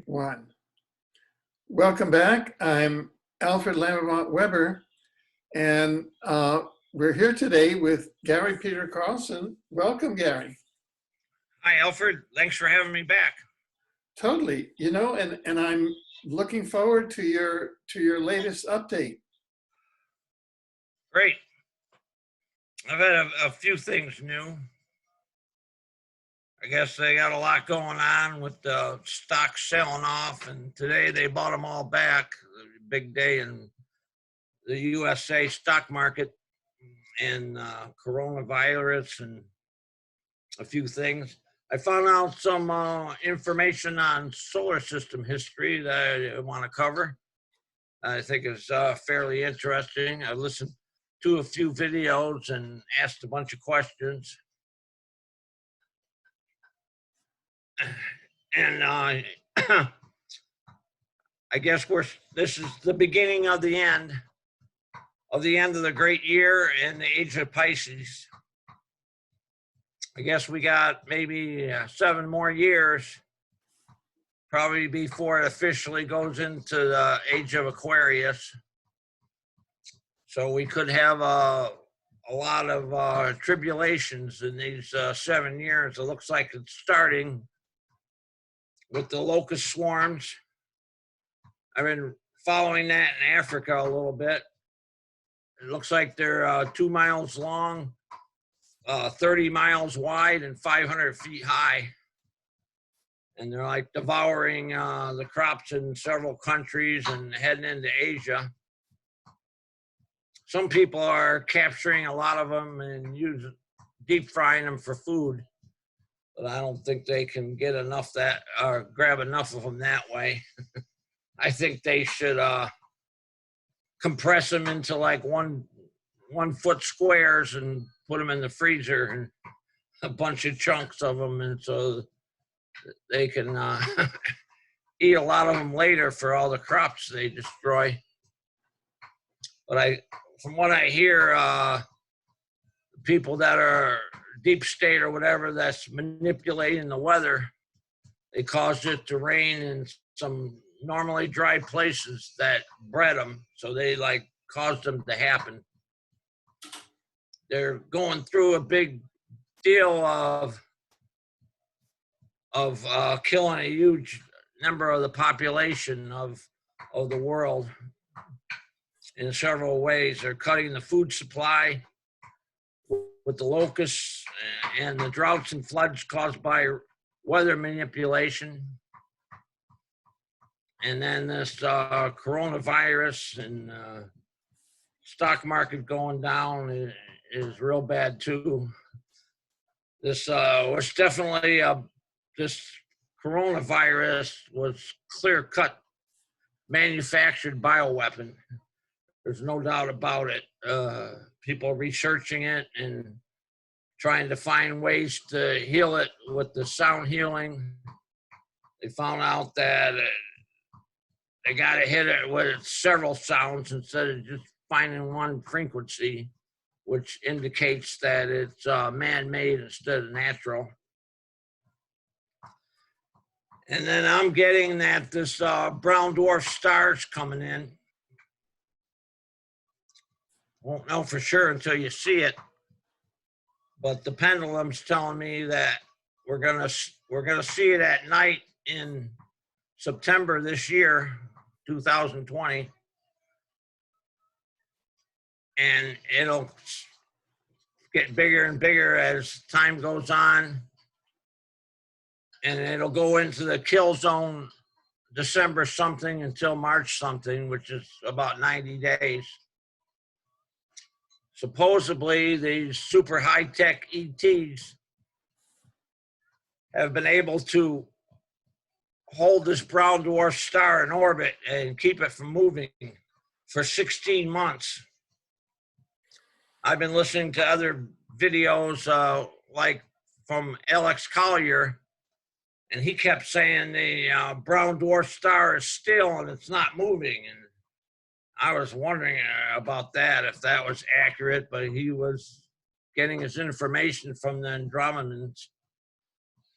One. Welcome back. I'm Alfred Lambremont Webre, and we're here today with Gary Peter Carlson. Welcome, Gary. Hi, Alfred. Thanks for having me back. Totally. You know, and I'm looking forward to your latest update. Great. I've had a few things new. I guess they got a lot going on with the stock selling off, and today they bought them all back. Big day in the USA stock market, and coronavirus and a few things. I found out some information on solar system history that I want to cover. I think it's fairly interesting. I listened to a few videos and asked a bunch of questions. And I guess this is the beginning of the end of the great year in the age of Pisces. I guess we got maybe 7 more years, probably before it officially goes into the age of Aquarius. So we could have a lot of tribulations in these 7 years. It looks like it's starting with the locust swarms. I've been following that in Africa a little bit. It looks like they're 2 miles long, 30 miles wide, and 500 feet high. And they're like devouring the crops in several countries and heading into Asia. Some people are capturing a lot of them and deep frying them for food. But I don't think they can get enough grab enough of them that way. I think they should compress them into like one foot squares and put them in the freezer, and a bunch of chunks of them, and so they can eat a lot of them later for all the crops they destroy. But from what I hear, people that are deep state or whatever that's manipulating the weather, they caused it to rain in some normally dry places that bred them, so they like caused them to happen. They're going through a big deal of killing a huge number of the population of the world in several ways. They're cutting the food supply with the locusts and the droughts and floods caused by weather manipulation. And then this coronavirus and stock market going down is real bad too. This was definitely this coronavirus was clear-cut manufactured bioweapon. There's no doubt about it. People are researching it and trying to find ways to heal it with the sound healing. They found out that they got to hit it with several sounds instead of just finding one frequency, which indicates that it's man-made instead of natural. And then I'm getting that this Brown Dwarf Star is coming in. Won't know for sure until you see it, but the pendulum's telling me that we're gonna see it at night in September this year, 2020, and it'll get bigger and bigger as time goes on, and it'll go into the kill zone December something until March something, which is about 90 days. Supposedly, these super high-tech ETs have been able to hold this brown dwarf star in orbit and keep it from moving for 16 months. I've been listening to other videos like from Alex Collier, and he kept saying the brown dwarf star is still and it's not moving. And I was wondering about that, if that was accurate, but he was getting his information from the Andromedans.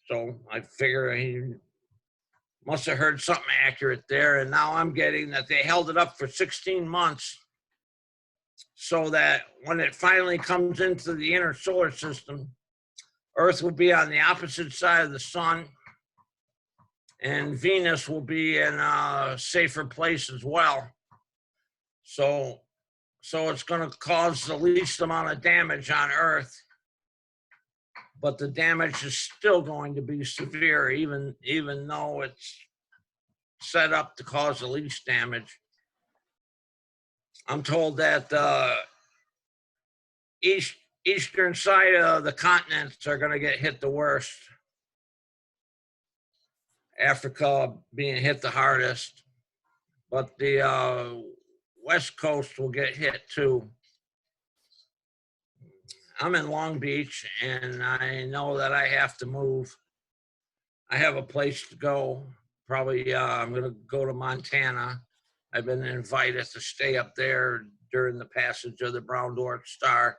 So I figure he must have heard something accurate there. And now I'm getting that they held it up for 16 months so that when it finally comes into the inner solar system, Earth will be on the opposite side of the sun, and Venus will be in a safer place as well. So it's going to cause the least amount of damage on Earth, but the damage is still going to be severe, even though it's set up to cause the least damage. I'm told that eastern side of the continents are going to get hit the worst. Africa being hit the hardest, but the West Coast will get hit too. I'm in Long Beach, and I know that I have to move. I have a place to go. Probably I'm going to go to Montana. I've been invited to stay up there during the passage of the Brown Dwarf Star.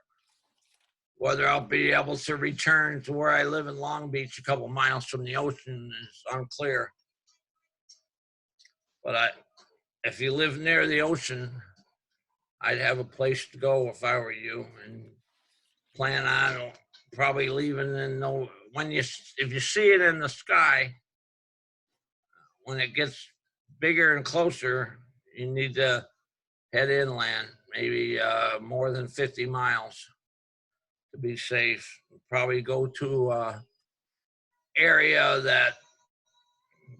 Whether I'll be able to return to where I live in Long Beach, a couple miles from the ocean, is unclear. But if you live near the ocean, I'd have a place to go if I were you, and plan on probably leaving if you see it in the sky, when it gets bigger and closer, you need to head inland, maybe more than 50 miles to be safe. Probably go to an area that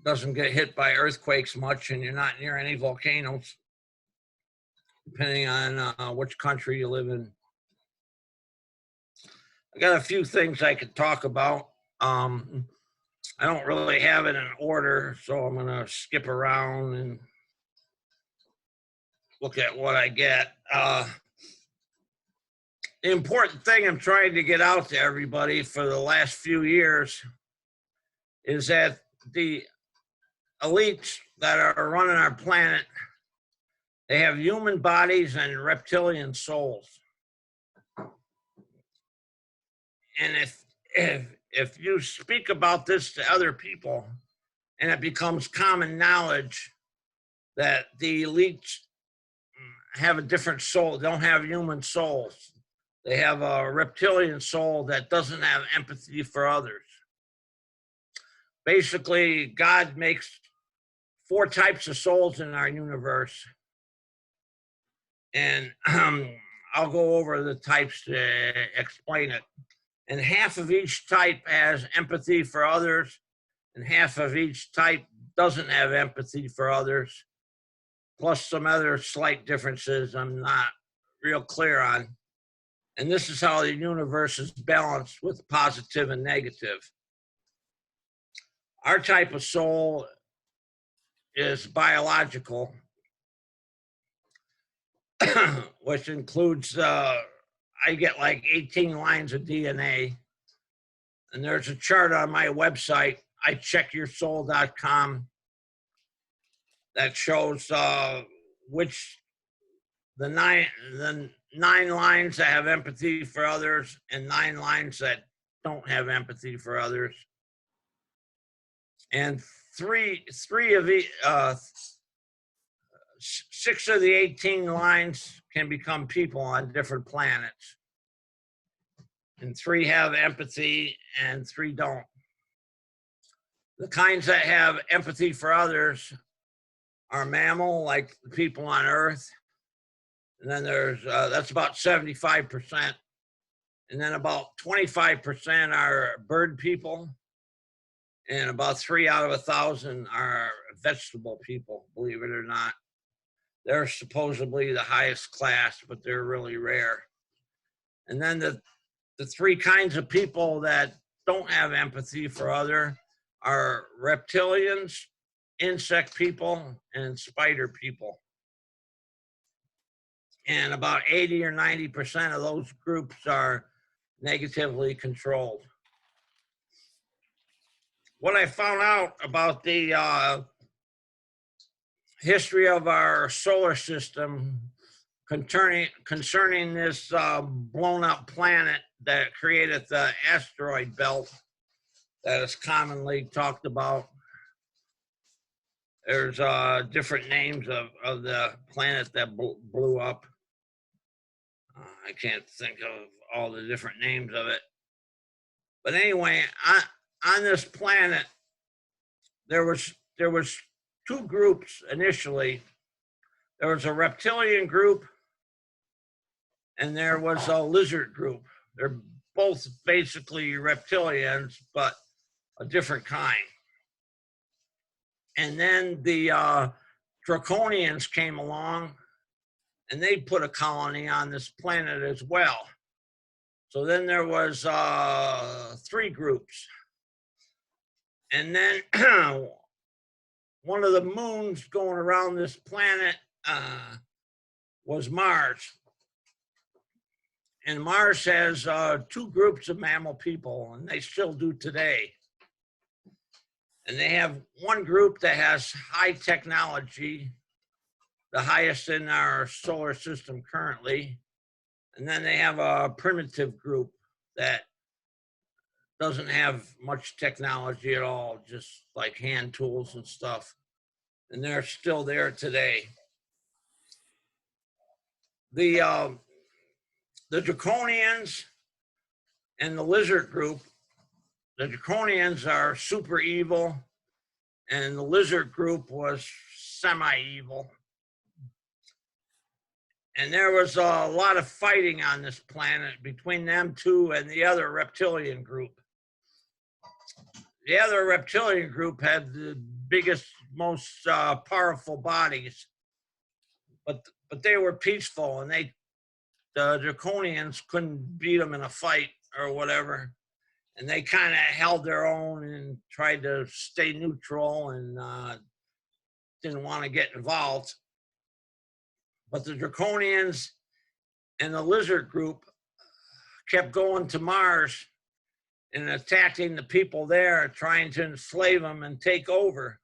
doesn't get hit by earthquakes much, and you're not near any volcanoes, depending on which country you live in. I got a few things I could talk about. I don't really have it in order, so I'm going to skip around and look at what I get. The important thing I'm trying to get out to everybody for the last few years is that the elites that are running our planet, they have human bodies and reptilian souls. And if you speak about this to other people, and it becomes common knowledge that the elites have a different soul, don't have human souls. They have a reptilian soul that doesn't have empathy for others. Basically, God makes 4 types of souls in our universe. And I'll go over the types to explain it. And half of each type has empathy for others, and half of each type doesn't have empathy for others, plus some other slight differences I'm not real clear on. And this is how the universe is balanced with positive and negative. Our type of soul is biological, which includes I get like 18 lines of DNA. And there's a chart on my website, icheckyoursoul.com, that shows which the nine lines that have empathy for others and 9 lines that don't have empathy for others. And 6 of the 18 lines can become people on different planets. And 3 have empathy and 3 don't. The kinds that have empathy for others are mammal, like the people on Earth. And then there's, that's about 75%. And then about 25% are bird people. And about 3 out of 1,000 are vegetable people, believe it or not. They're supposedly the highest class, but they're really rare. And then the 3 kinds of people that don't have empathy for other are reptilians, insect people, and spider people. And about 80 or 90% of those groups are negatively controlled. What I found out about the history of our solar system concerning this blown up planet that created the asteroid belt that is commonly talked about. There's different names of the planet that blew up. I can't think of all the different names of it. But anyway, on this planet, there was two groups initially. There was a reptilian group and there was a lizard group. They're both basically reptilians, but a different kind. And then the draconians came along and they put a colony on this planet as well. So then there was three groups. And then one of the moons going around this planet was Mars. And Mars has two groups of mammal people, and they still do today. And they have one group that has high technology, the highest in our solar system currently. And then they have a primitive group that doesn't have much technology at all, just like hand tools and stuff. And they're still there today. The draconians and the lizard group, the draconians are super evil, and the lizard group was semi-evil. And there was a lot of fighting on this planet between them two and the other reptilian group. The other reptilian group had the biggest, most powerful bodies, but they were peaceful, and the draconians couldn't beat them in a fight or whatever. And they kind of held their own and tried to stay neutral and didn't want to get involved. But the draconians and the lizard group kept going to Mars and attacking the people there, trying to enslave them and take over.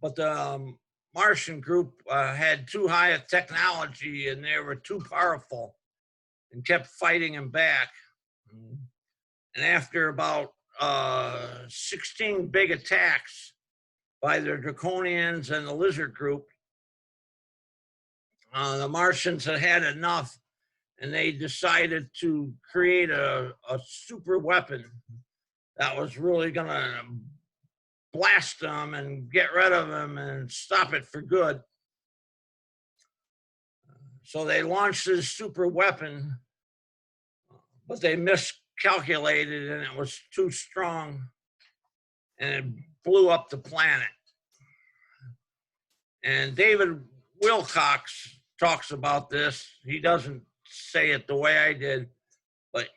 But the Martian group had too high a technology, and they were too powerful and kept fighting them back. And after about 16 big attacks by the draconians and the lizard group, the Martians had had enough, and they decided to create a super weapon that was really going to blast them and get rid of them and stop it for good. So they launched this super weapon, but they miscalculated, and it was too strong, and it blew up the planet. And David Wilcox talks about this. He doesn't say it the way I did, but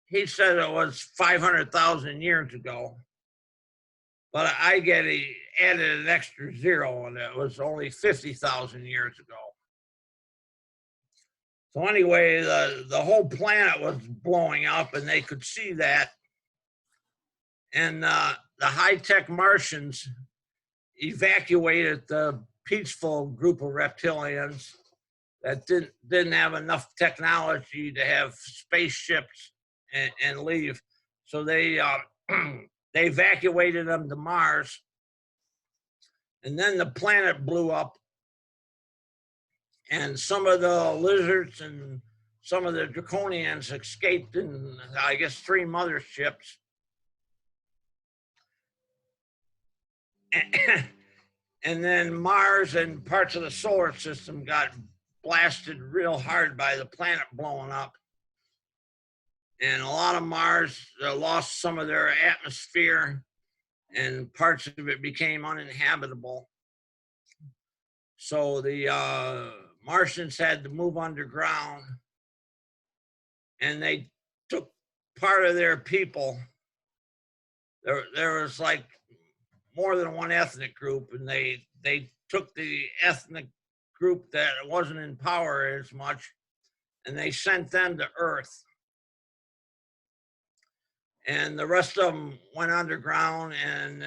he said it was 500,000 years ago. But I added an extra zero, and it was only 50,000 years ago. So anyway, the whole planet was blowing up, and they could see that. And the high-tech Martians evacuated the peaceful group of reptilians that didn't have enough technology to have spaceships and leave. So they they evacuated them to Mars, and then the planet blew up, and some of the lizards and some of the draconians escaped in, I guess, 3 motherships. And then Mars and parts of the solar system got blasted real hard by the planet blowing up. And a lot of Mars lost some of their atmosphere, and parts of it became uninhabitable. So the Martians had to move underground, and they took part of their people. There was like more than one ethnic group, and they took the ethnic group that wasn't in power as much, and they sent them to Earth. And the rest of them went underground, and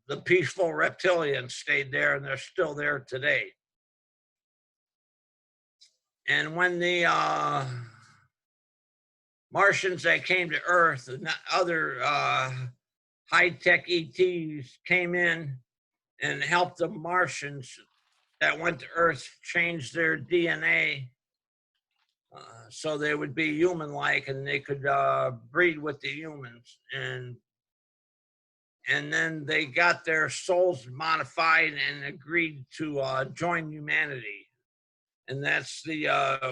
the peaceful reptilians stayed there, and they're still there today. And when the Martians that came to Earth and other high-tech ETs came in and helped the Martians that went to Earth change their DNA so they would be human-like and they could breed with the humans. And then they got their souls modified and agreed to join humanity. And that's the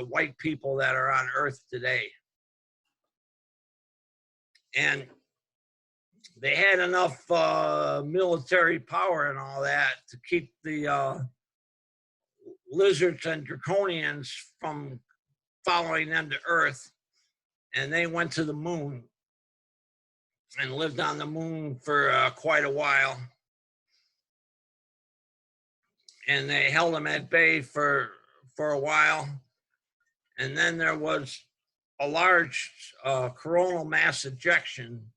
white people that are on Earth today. And they had enough military power and all that to keep the lizards and draconians from following them to Earth. And they went to the moon and lived on the moon for quite a while. And they held them at bay for a while. And then there was a large coronal mass ejection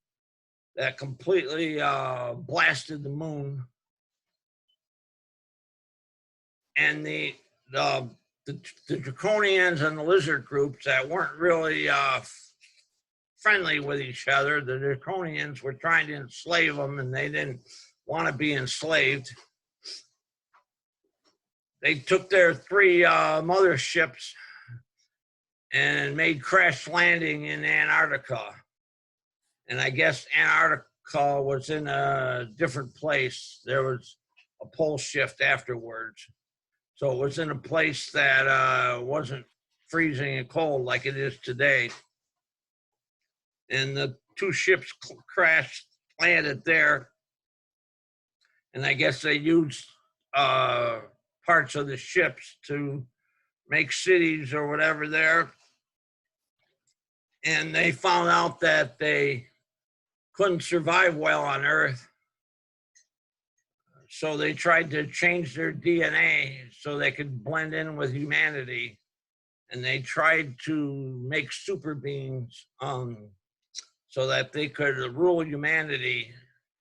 that completely blasted the moon. And the draconians and the lizard groups that weren't really friendly with each other, the draconians were trying to enslave them and they didn't want to be enslaved. They took their 3 motherships and made crash landing in Antarctica. And I guess Antarctica was in a different place. There was a pole shift afterwards. So it was in a place that wasn't freezing and cold like it is today. And the 2 ships crashed, landed there. And I guess they used parts of the ships to make cities or whatever there. And they found out that they couldn't survive well on Earth. So they tried to change their DNA so they could blend in with humanity. And they tried to make super beings so that they could rule humanity.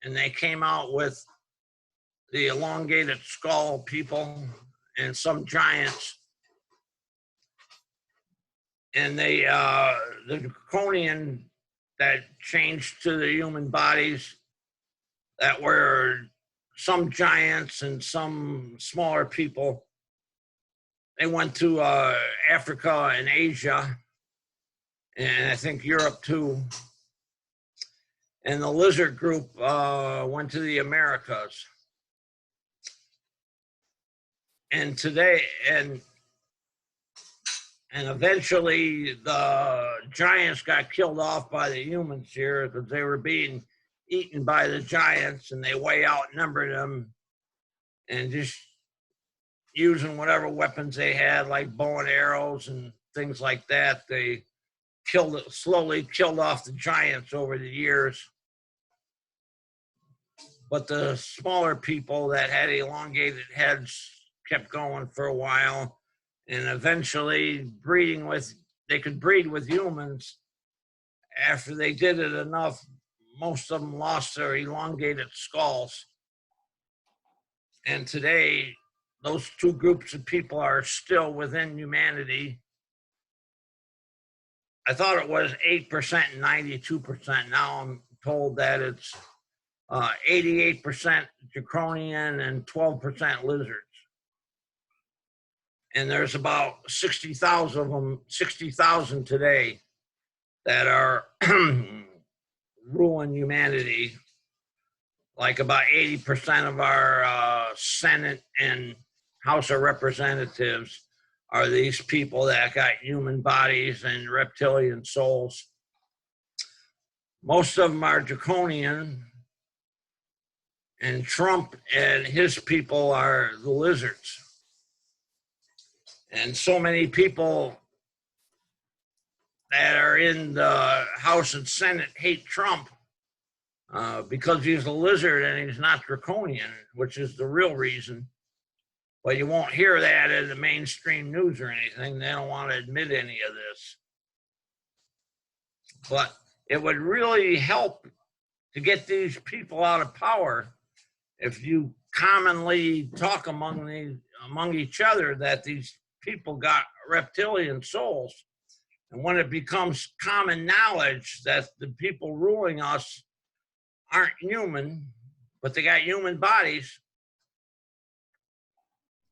And they came out with the elongated skull people and some giants. And they, the draconian that changed to the human bodies that were some giants and some smaller people. They went to Africa and Asia, and I think Europe too. And the lizard group went to the Americas. And today, and eventually the giants got killed off by the humans here because they were being eaten by the giants and they way outnumbered them, and just using whatever weapons they had, like bow and arrows and things like that, they slowly killed off the giants over the years. But the smaller people that had elongated heads kept going for a while, and eventually they could breed with humans. After they did it enough, most of them lost their elongated skulls. And today, those 2 groups of people are still within humanity. I thought it was 8% and 92%. Now I'm told that it's 88% draconian and 12% lizards. And there's about 60,000 of them, 60,000 today that are ruling humanity. Like about 80% of our Senate and House of Representatives are these people that got human bodies and reptilian souls. Most of them are draconian, and Trump and his people are the lizards. And so many people that are in the House and Senate hate Trump because he's a lizard and he's not draconian, which is the real reason. But you won't hear that in the mainstream news or anything. They don't want to admit any of this. But it would really help to get these people out of power if you commonly talk among each other that these people got reptilian souls. And when it becomes common knowledge that the people ruling us aren't human, but they got human bodies,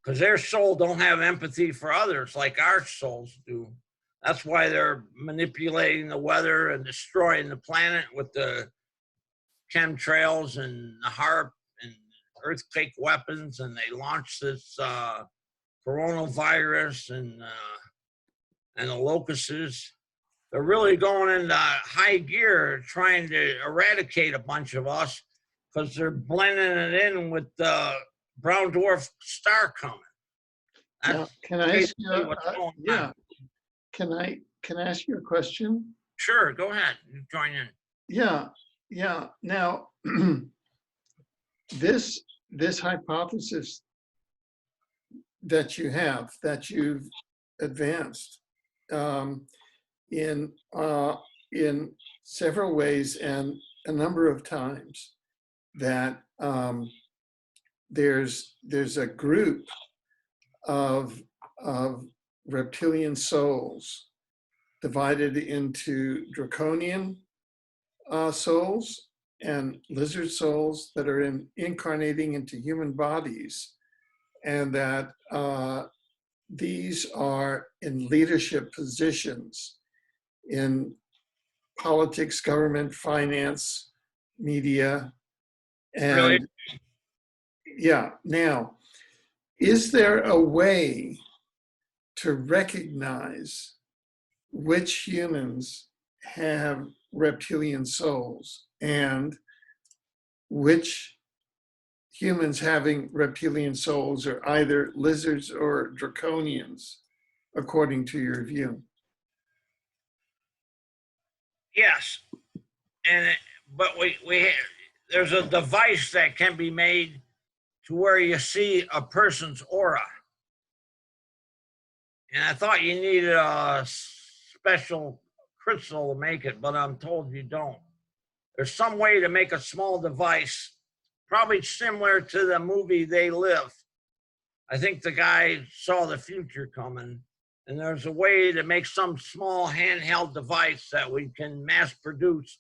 because their soul don't have empathy for others like our souls do. That's why they're manipulating the weather and destroying the planet with the chemtrails and the HARP and earthquake weapons, and they launched this coronavirus and the locusts. They're really going into high gear trying to eradicate a bunch of us because they're blending it in with the Brown Dwarf Star coming. Now, can I ask you? What's going Yeah. on. Can I ask you a question? Sure, go ahead. You join in. Yeah. Now, this hypothesis that you've advanced in several ways and a number of times, that there's a group of reptilian souls divided into draconian souls and lizard souls that are incarnating into human bodies, and that these are in leadership positions in politics, government, finance, media, and Really? yeah. Now, is there a way to recognize which humans have reptilian souls and which humans having reptilian souls are either lizards or draconians, according to your view? Yes, but there's a device that can be made to where you see a person's aura, and I thought you needed a special crystal to make it, but I'm told you don't. There's some way to make a small device, probably similar to the movie They Live. I think the guy saw the future coming, and there's a way to make some small handheld device that we can mass produce,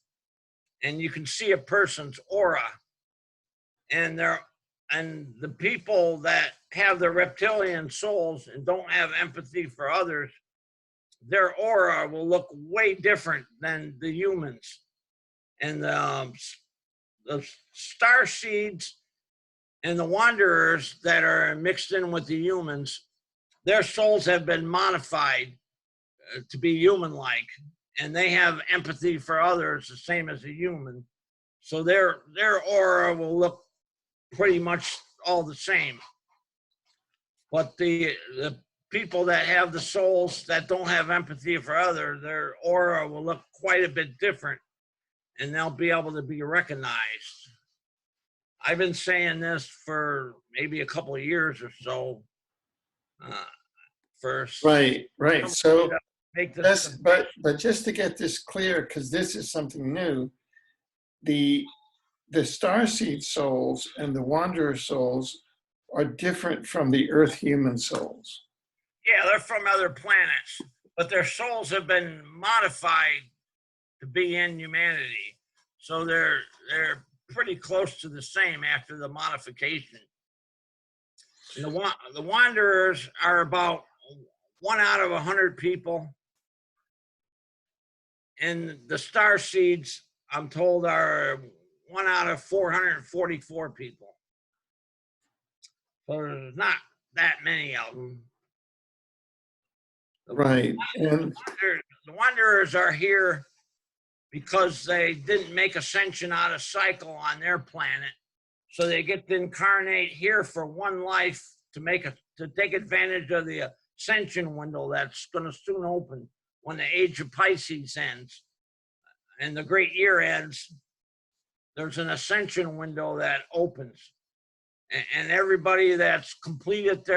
and you can see a person's aura. And the people that have the reptilian souls and don't have empathy for others, their aura will look way different than the humans. And the star seeds and the wanderers that are mixed in with the humans, their souls have been modified to be human-like, and they have empathy for others the same as a human. So their aura will look pretty much all the same. But the people that have the souls that don't have empathy for others, their aura will look quite a bit different, and they'll be able to be recognized. I've been saying this for maybe a couple of years or so. Right. So, make this but just to get this clear, because this is something new, the starseed souls and the wanderer souls are different from the Earth human souls. Yeah, they're from other planets, but their souls have been modified to be in humanity. So they're pretty close to the same after the modification. And the wanderers are about 1 out of 100 people. And the star seeds, I'm told, are 1 out of 444 people. So there's not that many of them. Right. And the wanderers are here because they didn't make ascension out of cycle on their planet. So they get to incarnate here for one life to take advantage of the ascension window that's going to soon open when the age of Pisces ends and the great year ends. There's an ascension window that opens, and everybody that's completed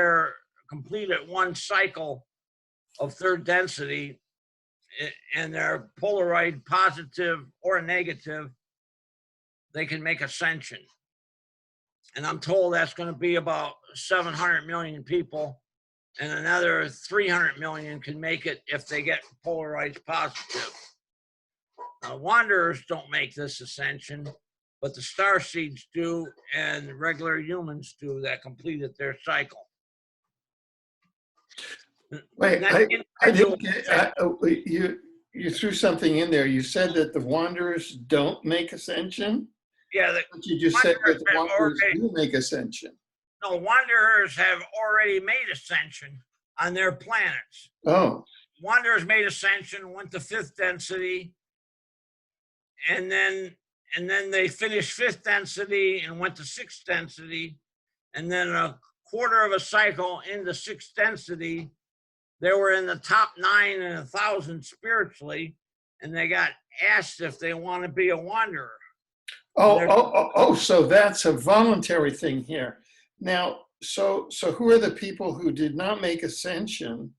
one cycle of third density, and they're polarized positive or negative, they can make ascension. And I'm told that's going to be about 700 million people, and another 300 million can make it if they get polarized positive. Wanderers don't make this ascension. but the star seeds do, and regular humans do that completed their cycle. Wait, Not I individual didn't get, you threw something in there. You said that the wanderers don't make ascension, Yeah, the but you just said that wanderers the have wanderers already, do make ascension. no, wanderers have already made ascension on their planets. Oh, Wanderers made ascension, went to fifth density, and then they finished fifth density and went to sixth density, and then a quarter of a cycle into sixth density, they were in the top 9 in 1,000 spiritually, and they got asked if they want to be a wanderer. so that's a voluntary thing here. Now, so who are the people who did not make ascension?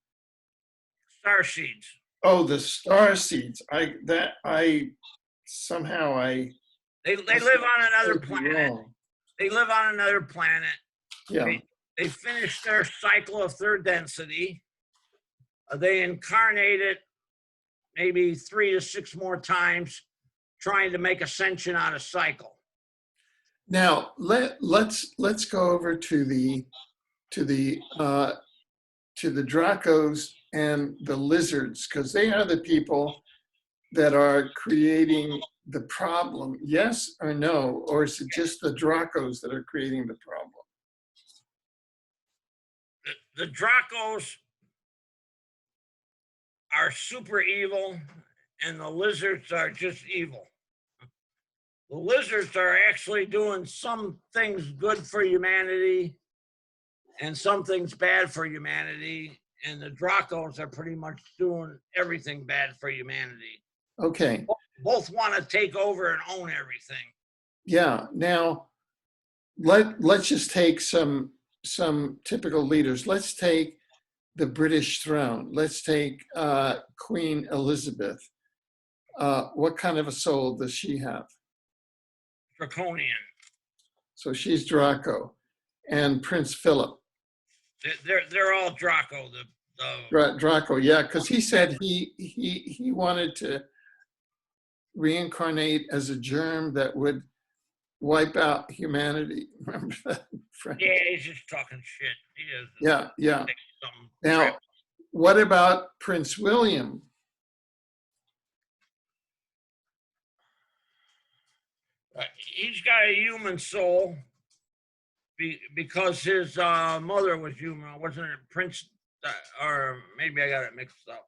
Star seeds. Oh, the star seeds. Somehow They live on another planet. wrong. They live on another planet. Yeah. They finish their cycle of third density. They incarnated maybe 3 to 6 more times, trying to make ascension on a cycle. Now let's go over to the Dracos and the lizards, because they are the people that are creating the problem. Yes or no? Or is it just the Dracos that are creating the problem? The Dracos are super evil, and the lizards are just evil. The lizards are actually doing some things good for humanity and some things bad for humanity, and the Dracos are pretty much doing everything bad for humanity. Okay. Both want to take over and own everything. Yeah. Now let's just take some typical leaders. Let's take the British throne. Let's take Queen Elizabeth. What kind of a soul does she have? Draconian. So she's Draco. And Prince Philip. They're all Draco. Draco, yeah, because he said he wanted to reincarnate as a germ that would wipe out humanity. Remember that? Frank? Yeah, he's just talking shit. He is. Yeah. Now, what about Prince William? He's got a human soul because his mother was human. Wasn't it Prince? Or maybe I got it mixed up.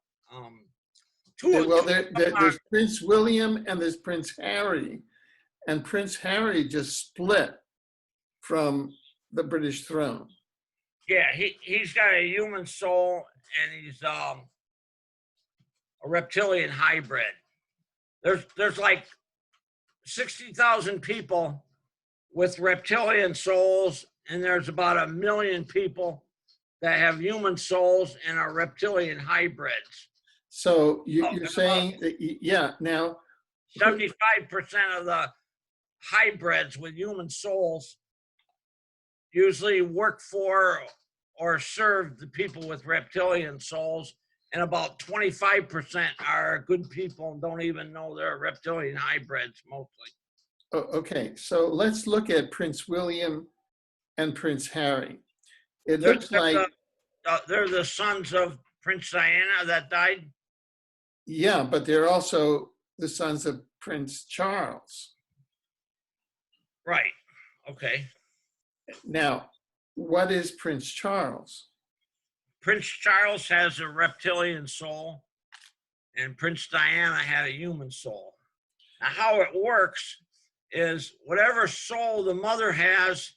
There's Prince William and there's Prince Harry. And Prince Harry just split from the British throne. Yeah, he's got a human soul, and he's a reptilian hybrid. There's like 60,000 people with reptilian souls, and there's about 1 million people that have human souls and are reptilian hybrids. So you're saying that, yeah, now 75% of the hybrids with human souls usually work for or serve the people with reptilian souls, and about 25% are good people and don't even know they're reptilian hybrids mostly. Okay, so let's look at Prince William and Prince Harry. It looks like they're the sons of Prince Diana that died. Yeah, but they're also the sons of Prince Charles. Right. Okay. Now, what is Prince Charles? Prince Charles has a reptilian soul, and Prince Diana had a human soul. Now, how it works is whatever soul the mother has,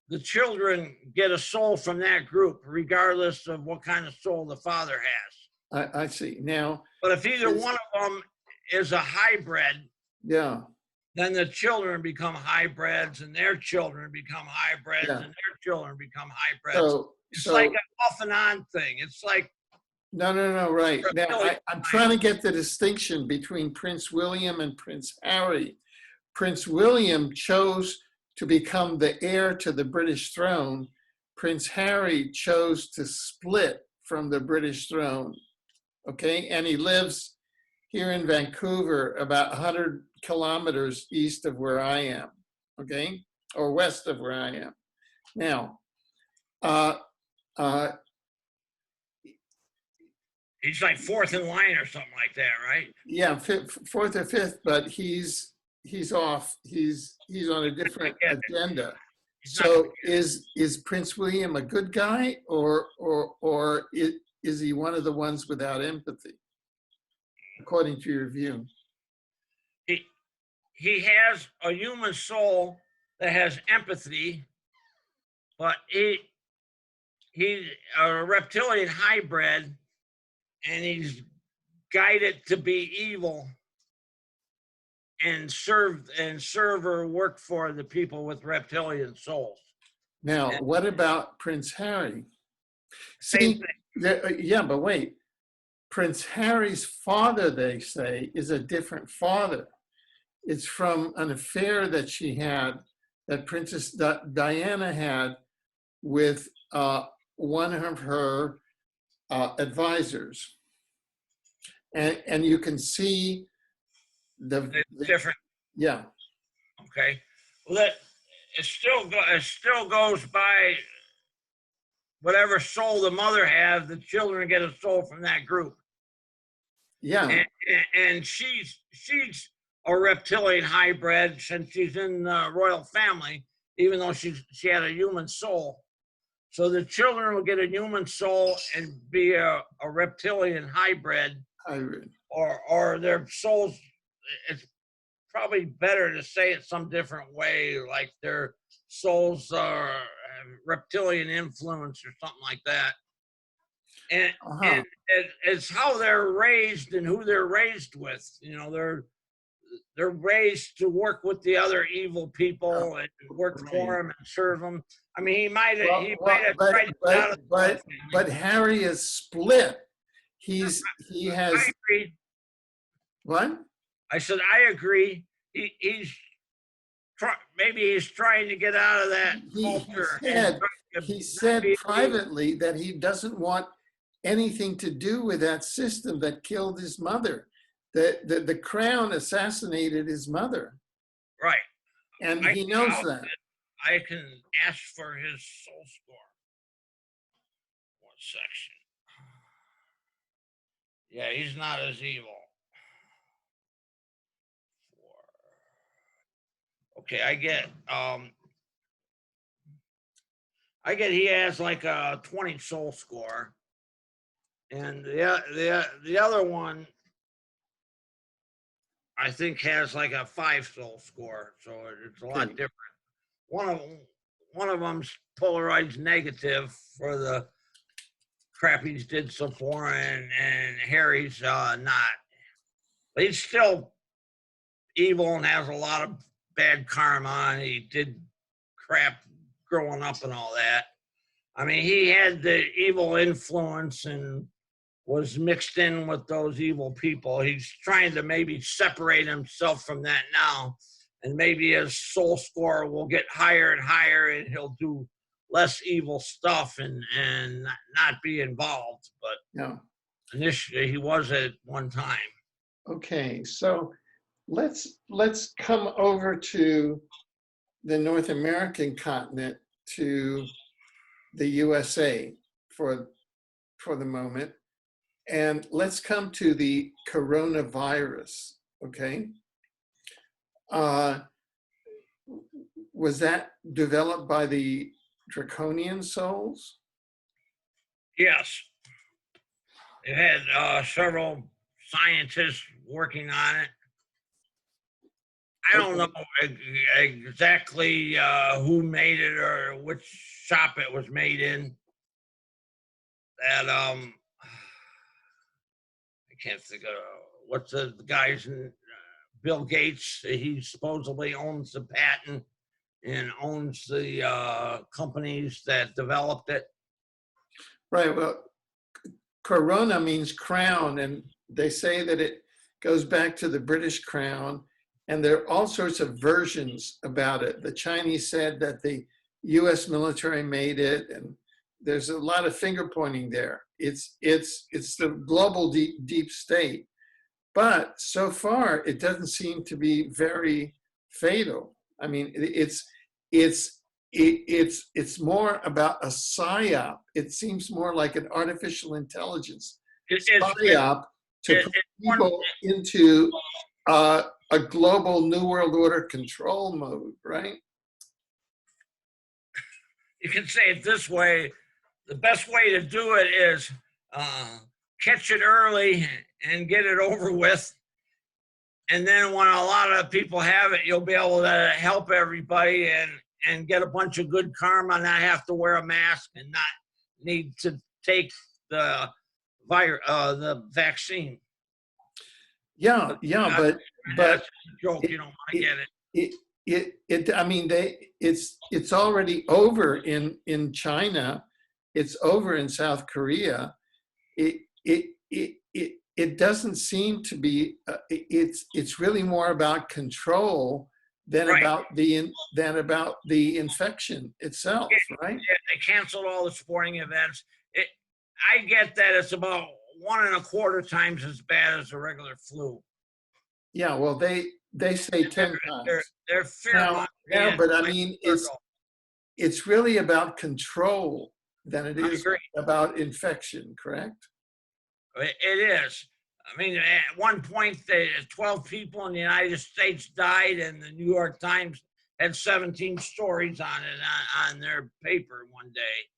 the children get a soul from that group, regardless of what kind of soul the father has. I see. Now, but if either one of them is a hybrid, yeah, then the children become hybrids, and their children become hybrids, yeah, and their children become hybrids. It's so, like an off and on thing. It's like no, right. Now, I'm trying to get the distinction between Prince William and Prince Harry. Prince William chose to become the heir to the British throne. Prince Harry chose to split from the British throne. Okay, and he lives here in Vancouver, about 100 kilometers east of where I am, okay? Or west of where I am. Now, he's like fourth in line or something like that, right? yeah, fourth or fifth, but he's off. He's on a different agenda. So is Prince William a good guy, or is he one of the ones without empathy, according to your view? He has a human soul that has empathy, but he's a reptilian hybrid, and he's guided to be evil and serve or work for the people with reptilian souls. Now, what about Prince Harry? See, yeah, but wait. Prince Harry's father, they say, is a different father. It's from an affair that she had, that Princess Diana had with one of her advisors. And you can see the different. Yeah. Okay. Well, that it still goes by whatever soul the mother has. The children get a soul from that group. Yeah. And she's a reptilian hybrid since she's in the royal family, even though she had a human soul. So the children will get a human soul and be a reptilian hybrid. Or their souls, it's probably better to say it some different way, like their souls are reptilian influence or something like that. And, and it's how they're raised and who they're raised with. You know, they're raised to work with the other evil people and work for them and serve them. I mean, he might have tried to get out of the but Harry is split. He has. I agree. What? I said I agree. Maybe he's trying to get out of that culture. He said privately that he doesn't want anything to do with that system that killed his mother. The crown assassinated his mother. Right. And he knows that. I can ask for his soul score. One section. Yeah, he's not as evil. Okay, I get he has like a 20 soul score. And the other one I think has like a 5 soul score, so it's a lot different. One of them's polarized negative for the crap he's did so far, and Harry's not. But he's still evil and has a lot of bad karma, and he did crap growing up and all that. I mean, he had the evil influence and was mixed in with those evil people. He's trying to maybe separate himself from that now, and maybe his soul score will get higher and higher, and he'll do less evil stuff and not be involved. But no, initially he was at one time. Okay, so let's come over to the North American continent, to the USA for the moment. And let's come to the coronavirus, okay? Was that developed by the draconian souls? Yes. It had several scientists working on it. I don't know exactly who made it or which shop it was made in. That I can't think of what's the guy's Bill Gates. He supposedly owns the patent and owns the companies that developed it. Right. Well, corona means crown, and they say that it goes back to the British crown. And there are all sorts of versions about it. The Chinese said that the US military made it, and there's a lot of finger pointing there. It's the global deep state. but so far it doesn't seem to be very fatal. I mean, it's more about a psyop. It seems more like an artificial intelligence psyop to put people into a global New World Order control mode, right? You can say it this way: the best way to do it is catch it early and get it over with. And then when a lot of people have it, you'll be able to help everybody and get a bunch of good karma, not have to wear a mask and not need to take the vaccine. Yeah, but that's a joke. You know, I get it. I mean, it's already over in China. It's over in South Korea. It doesn't seem to be. It's really more about control than about the infection itself, right? Yeah, they canceled all the sporting events. I get that it's about 1.25 times as bad as a regular flu. Yeah, well, they say 10 times. They're fair. Yeah, but I mean, it's really about control than it is about infection, correct? It is. I mean, at one point, 12 people in the United States died, and the New York Times had 17 stories on it on their paper one day.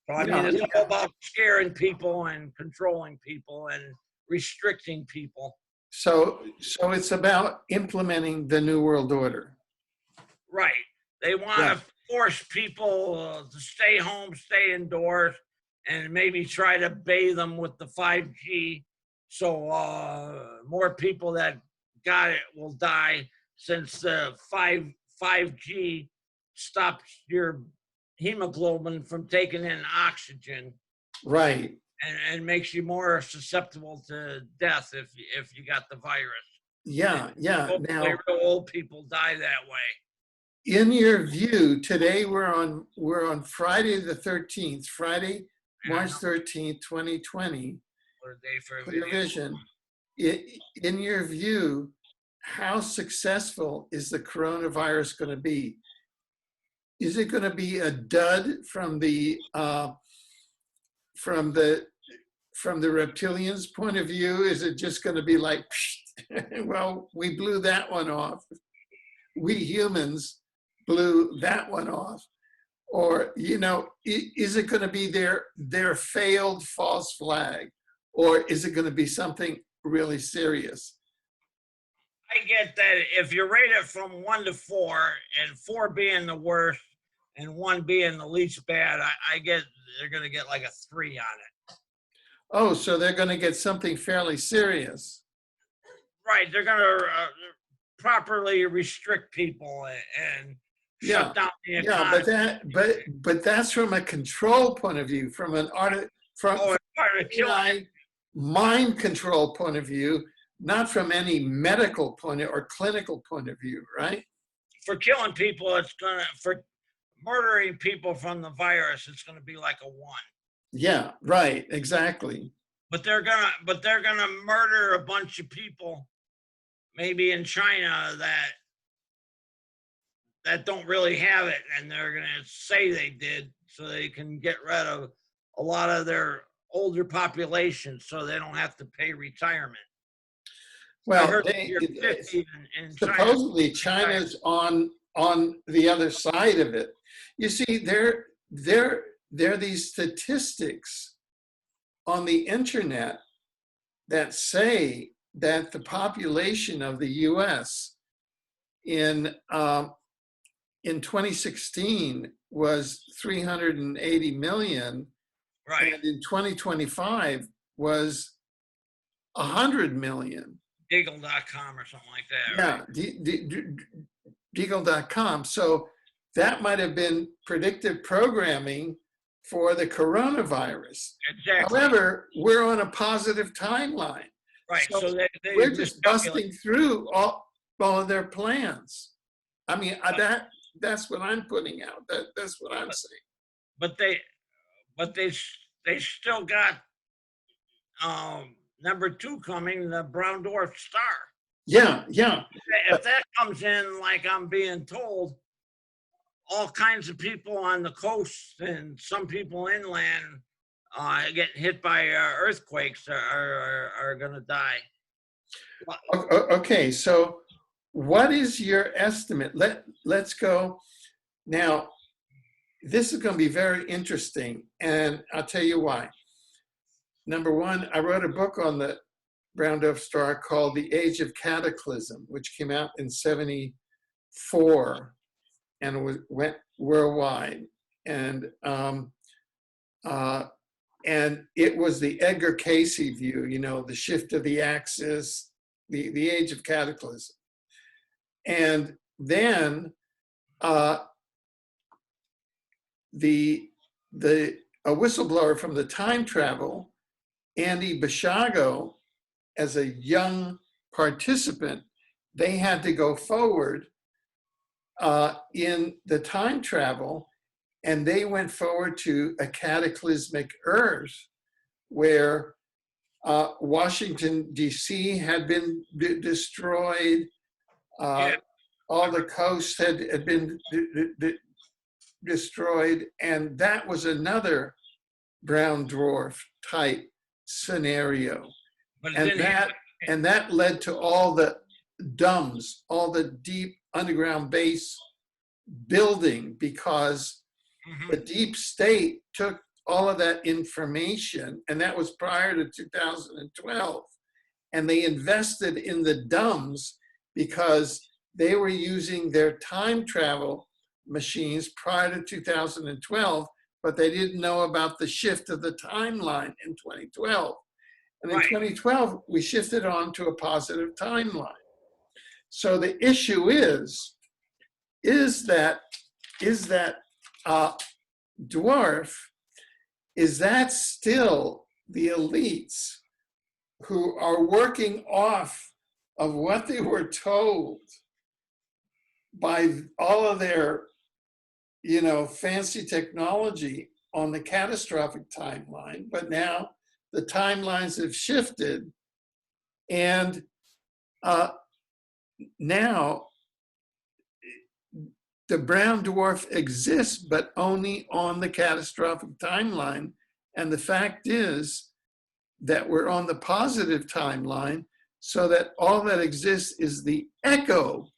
So, I mean, it's all about scaring people and controlling people and restricting people. So it's about implementing the New World Order. Right. They want to force people to stay home, stay indoors, and maybe try to bathe them with the 5G. So more people that got it will die, since the 5G stops your hemoglobin from taking in oxygen. Right. And makes you more susceptible to death if you got the virus. Yeah. Now, real old people die that way. In your view, today we're on Friday the 13th, Friday, March 13th, 2020. What a day for Clear vision. In your view, how successful is the coronavirus going to be? Is it going to be a dud from the reptilians' point of view? Is it just going to be like, well, we blew that one off. We humans blew that one off. Or, is it going to be their failed false flag? Or is it going to be something really serious? I get that if you rate it from 1 to 4, and 4 being the worst and 1 being the least bad, I get they're going to get like a 3 on it. Oh, so they're going to get something fairly serious. Right. They're going to properly restrict people and shut down the economy. Yeah, but that's from a control point of view, from mind control point of view, not from any medical point or clinical point of view, right? For killing people, for murdering people from the virus, it's gonna be like a 1. Yeah, right, exactly. But they're gonna murder a bunch of people, maybe in China that don't really have it, and they're gonna say they did, so they can get rid of a lot of their older population, so they don't have to pay retirement. Well, supposedly China's on the other side of it. You see, there are these statistics on the internet that say that the population of the U.S. in 2016 was 380 million, right? And in 2025 was 100 million. Deagle.com or something like that. Yeah, right? Deagle.com. So that might have been predictive programming for the coronavirus. Exactly. However, we're on a positive timeline. Right. So we're just busting through all of their plans. I mean, that's what I'm putting out. That's what I'm saying. But they still got number 2 coming, the Brown Dwarf Star. Yeah, yeah. If that comes in like I'm being told, all kinds of people on the coast and some people inland get hit by earthquakes are going to die. Okay, so what is your estimate? Let's go. Now, this is going to be very interesting, and I'll tell you why. Number one, I wrote a book on the Brown Dwarf Star called The Age of Cataclysm, which came out in 1974 and went worldwide. And it was the Edgar Casey view, you know, the shift of the axis, the age of cataclysm. And then a whistleblower from the time travel, Andy Bashago, as a young participant, they had to go forward in the time travel, and they went forward to a cataclysmic Earth where Washington, D.C. had been destroyed. All the coast had been destroyed, and that was another brown dwarf type scenario. And that led to all the DUMBs, all the deep underground base building, because the deep state took all of that information, and that was prior to 2012, and they invested in the DUMBs because they were using their time travel machines prior to 2012, but they didn't know about the shift of the timeline in 2012. And in 2012, we shifted on to a positive timeline. So the issue is that dwarf, is that still the elites who are working off of what they were told by all of their, you know, fancy technology on the catastrophic timeline, but now the timelines have shifted, and now the brown dwarf exists, but only on the catastrophic timeline. And the fact is that we're on the positive timeline, so that all that exists is the echo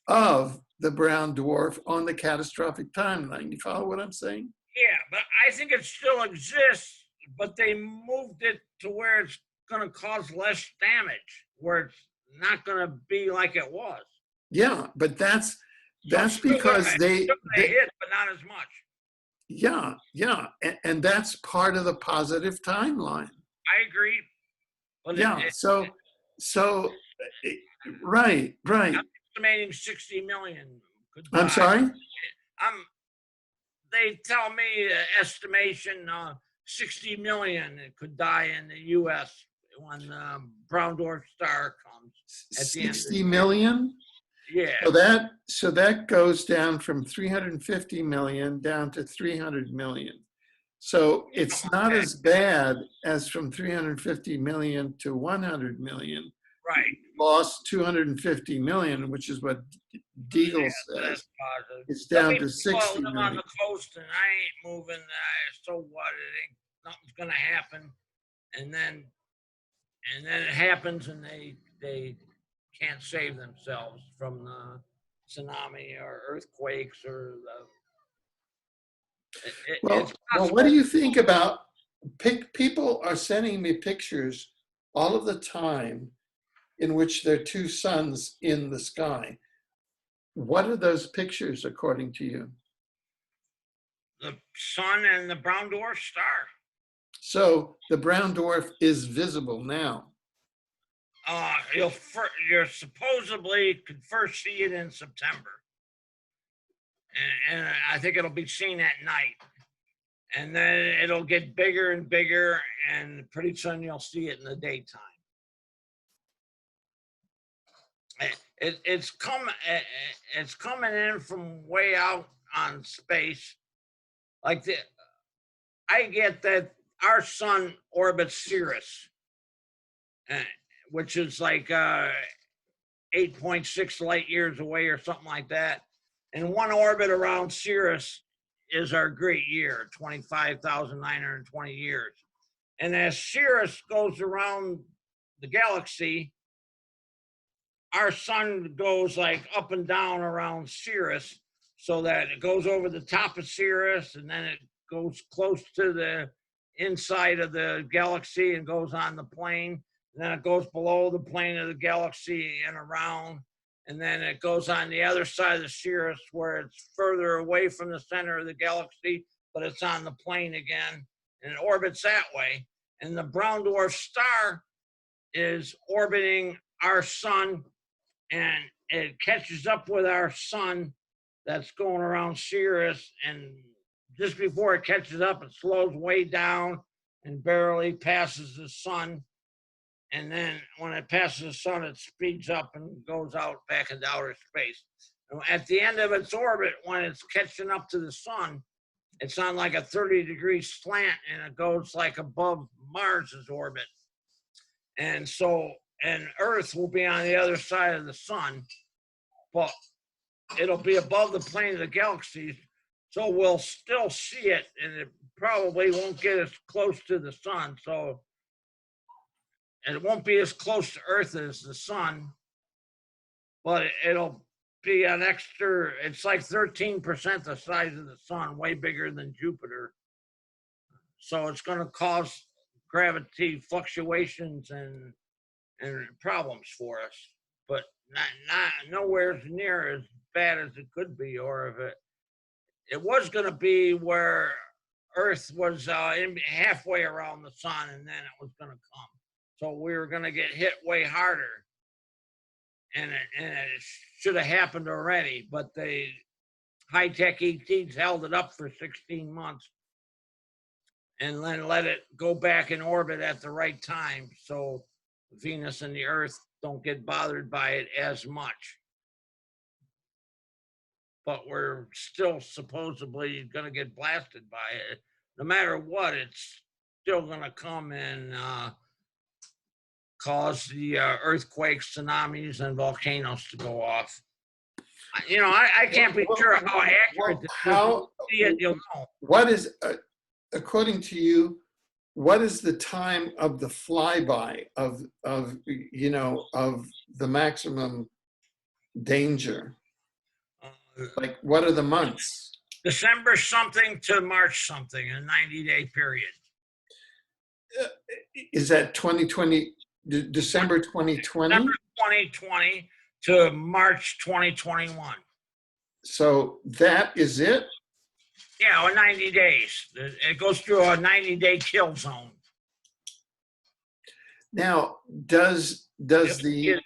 of the brown dwarf on the catastrophic timeline. You follow what I'm saying? Yeah, but I think it still exists, but they moved it to where it's going to cause less damage, where it's not going to be like it was. Yeah, but that's because they hit, but not as much. Yeah, and that's part of the positive timeline. I agree. But yeah, so right. I'm estimating 60 million. I'm sorry? They tell me estimation 60 million could die in the U.S. when Brown Dwarf Star comes. At the 60 million? Yeah. So that goes down from 350 million down to 300 million. So it's not as bad as from 350 million to 100 million. Right. Lost 250 million, which is what Deagle says. It's down to 60 million. On the coast, and I ain't moving. So what? Nothing's gonna happen, and then it happens, and they can't save themselves from the tsunami or earthquakes or well, what do you think about people are sending me pictures all of the time in which there are two suns in the sky? What are those pictures according to you? The sun and the Brown Dwarf Star. So the brown dwarf is visible now. You're supposedly could first see it in September, and I think it'll be seen at night, and then it'll get bigger and bigger, and pretty soon you'll see it in the daytime. It's coming in from way out on space, like I get that our sun orbits Sirius. uh, which is like 8.6 light years away or something like that. And one orbit around Sirius is our great year, 25,920 years. And as Sirius goes around the galaxy, our sun goes like up and down around Sirius, so that it goes over the top of Sirius and then it goes close to the inside of the galaxy and goes on the plane. And then it goes below the plane of the galaxy and around. And then it goes on the other side of the Sirius where it's further away from the center of the galaxy, but it's on the plane again. And it orbits that way. And the Brown Dwarf Star is orbiting our sun, and it catches up with our sun that's going around Sirius. And just before it catches up, it slows way down and barely passes the sun. And then when it passes the sun, it speeds up and goes out back into outer space. And at the end of its orbit, when it's catching up to the sun, it's on like a 30-degree slant, and it goes like above Mars's orbit. And so, and Earth will be on the other side of the sun, but it'll be above the plane of the galaxy, so we'll still see it, and it probably won't get as close to the sun. So it won't be as close to Earth as the sun, but it'll be an extra, it's like 13% the size of the sun, way bigger than Jupiter. So it's going to cause gravity fluctuations and problems for us, but not nowhere near as bad as it could be. Or if it was going to be where Earth was halfway around the sun, and then it was going to come. So we were going to get hit way harder, and it should have happened already, but the high-tech ETs held it up for 16 months and then let it go back in orbit at the right time, so Venus and the Earth don't get bothered by it as much. But we're still supposedly going to get blasted by it. No matter what, it's still going to come and cause the earthquakes, tsunamis, and volcanoes to go off. You know, I can't be sure how accurate this is. How, see it, you'll know. What is, according to you, what is the time of the flyby of you know, of the maximum danger? Like, what are the months? December something to March something, a 90-day period. Is that 2020, December 2020? December 2020 to March 2021. So that is it? Yeah, or 90 days. It goes through a 90-day kill zone. Now, does the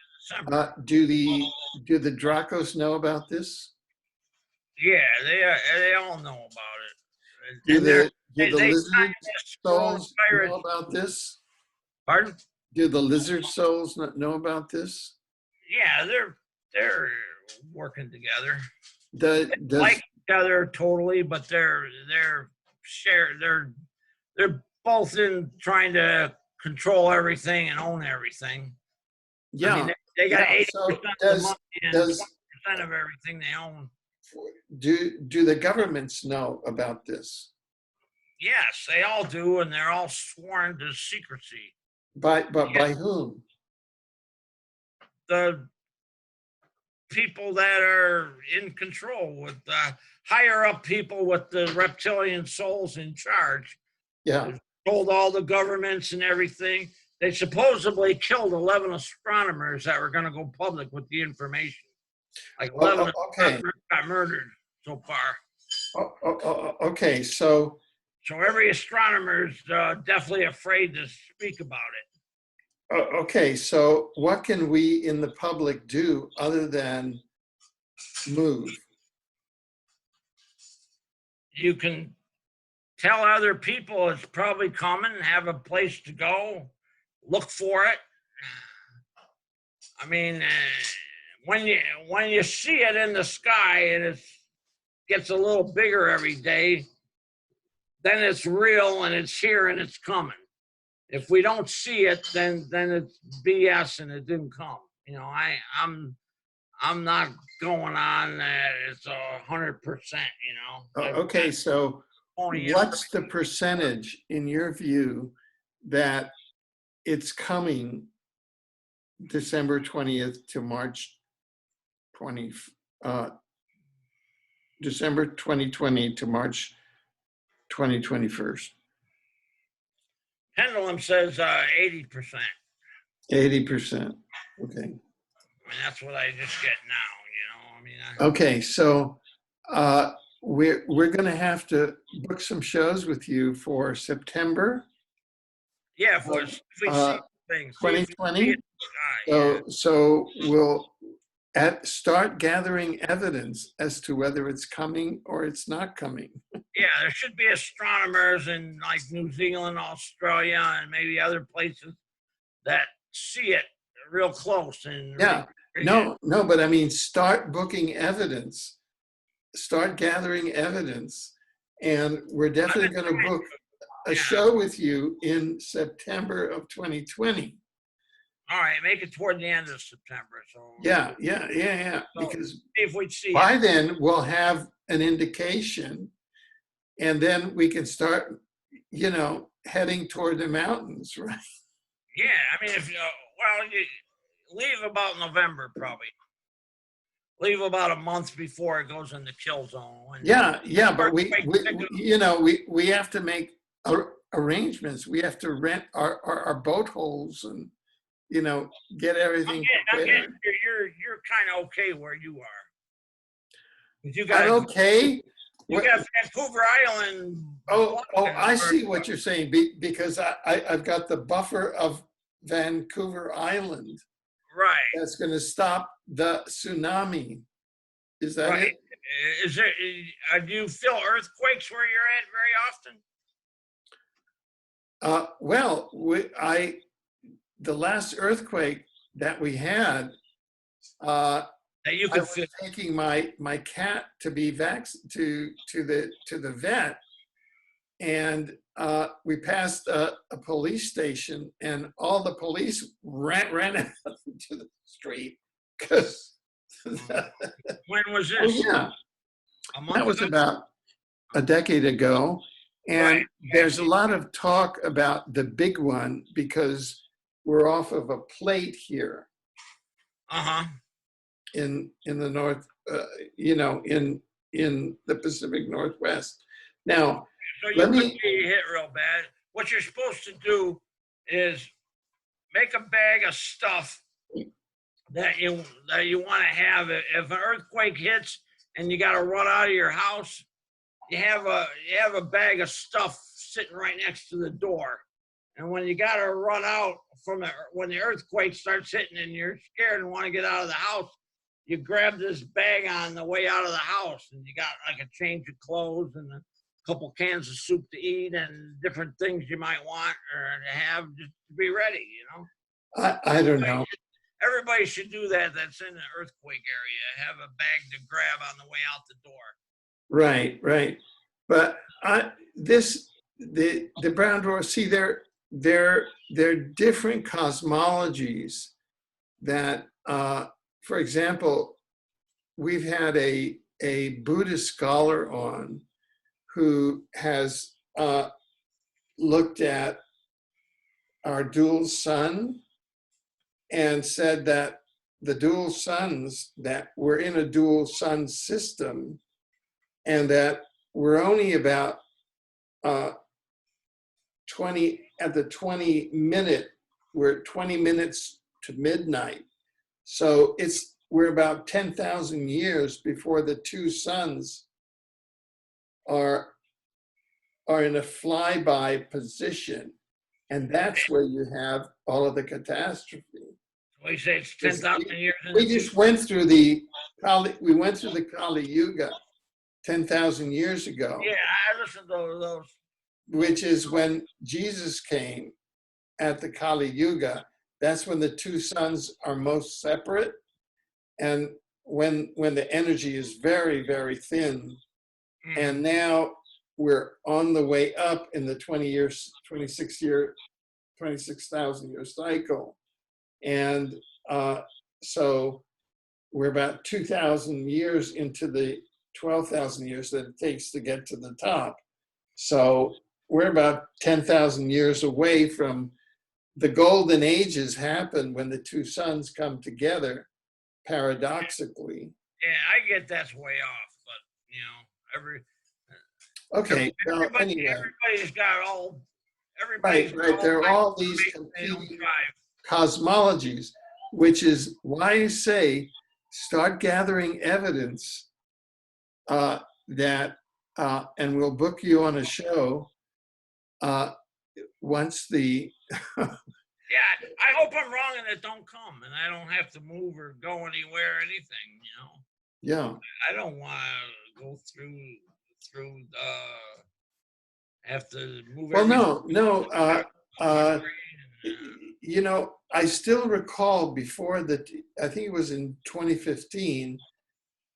do the Dracos know about this? Yeah, they all know about it. Do the lizard souls know about this? Pardon? Do the lizard souls know about this? Yeah, they're working together. Does like each other totally, but they're both in trying to control everything and own everything. Yeah, I mean, they got 80% so of the money and 20% of everything they own. Do the governments know about this? Yes, they all do, and they're all sworn to secrecy. By whom? The people that are in control, with higher up people with the reptilian souls in charge. Yeah. They told all the governments and everything. They supposedly killed 11 astronomers that were going to go public with the information. Like 11 astronomers got murdered so far. Okay, so every astronomer is definitely afraid to speak about it. Okay, so what can we in the public do other than move? You can tell other people it's probably coming, have a place to go, look for it. I mean, when you see it in the sky and it gets a little bigger every day, then it's real and it's here and it's coming. if we don't see it, then it's BS and it didn't come. You know, I'm not going on that it's 100%. You know, Okay, so only what's the percentage in your view that it's coming December 20th to March 20, December 2020 to March 2021? pendulum says 80%. 80%. Okay. I mean, that's what I just get now. You know, I mean, Okay, so we're going to have to book some shows with you for September yeah, if we see things, see if we see 2020. it. Yeah. So we'll start gathering evidence as to whether it's coming or it's not coming. Yeah, there should be astronomers in like New Zealand, Australia, and maybe other places that see it real close. And Yeah, no, but I mean, start booking evidence, start gathering evidence, and we're definitely going to book a show with you in September of 2020. All right, make it toward the end of September. So Yeah. So Because see if we see by it. then we'll have an indication, and then we can start, heading toward the mountains, right? Yeah, I mean, if you leave about November, probably. Leave about a month before it goes into kill zone. Yeah, but we have to make arrangements. We have to rent our boat holes and get everything prepared. You're kind of okay where you are. You got I'm okay. You got Vancouver Island. Oh, I see what you're saying, because I've got the buffer of Vancouver Island. Right. That's going to stop the tsunami. Is that right. it? Is there? Do you feel earthquakes where you're at very often? Well, the last earthquake that we had, that you could I was taking my cat to be to the vet, and we passed a police station, and all the police ran out into the street because. When was this? Oh yeah, that was about a decade ago, and there's a lot of talk about the big one because we're off of a plate here. In the north, in the Pacific Northwest. Now, so you could be hit real bad. What you're supposed to do is make a bag of stuff that you want to have. If an earthquake hits and you got to run out of your house, you have a bag of stuff sitting right next to the door. And when you got to run out when the earthquake starts hitting and you're scared and want to get out of the house, you grab this bag on the way out of the house, and you got like a change of clothes and a couple cans of soup to eat and different things you might want or to have just to be ready. I don't know. Everybody should do that. That's in an earthquake area. Have a bag to grab on the way out the door. Right. But the brown dwarf. See, they're different cosmologies that. For example, we've had a Buddhist scholar on who has looked at our dual sun and said that the dual suns, that we're in a dual sun system, and that we're only about 20 at the 20 minute, we're 20 minutes to midnight. So we're about 10,000 years before the two suns are in a flyby position, and that's where you have all of the catastrophe. Well, you say it's 10,000 years. We just went through the Kali Yuga 10,000 years ago. Yeah, I listened to those. Which is when Jesus came at the Kali Yuga. That's when the two suns are most separate, and when the energy is very, very thin. And now we're on the way up in the 26 year 26,000 year cycle. And so we're about 2,000 years into the 12,000 years that it takes to get to the top. So we're about 10,000 years away from the golden ages happen when the two suns come together, paradoxically. Yeah, I get that's way off, but Okay, well, anyway. Everybody's got all. Everybody's right. There are all these competing cosmologies, which is why I say start gathering evidence that, and we'll book you on a show once the. Yeah, I hope I'm wrong and it don't come, and I don't have to move or go anywhere or anything. Yeah. I don't want to go through. Have to move. Well, no. I still recall before that. I think it was in 2015.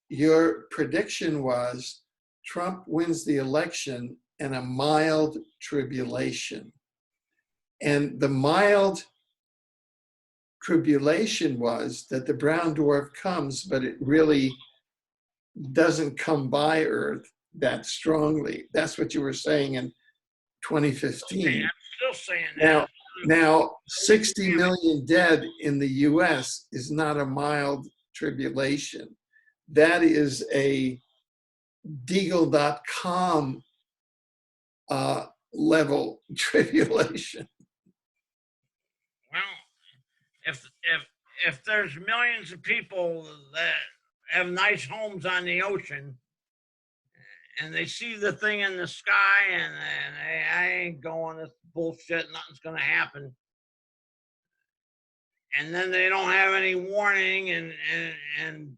Your prediction was Trump wins the election and a mild tribulation. And the mild tribulation was that the brown dwarf comes, but it really doesn't come by Earth that strongly. That's what you were saying in 2015. I'm still saying that. Now 60 million dead in the US is not a mild tribulation. That is a Deagle.com level tribulation. Well, if there's millions of people that have nice homes on the ocean and they see the thing in the sky and I ain't going, this bullshit, nothing's going to happen. And then they don't have any warning and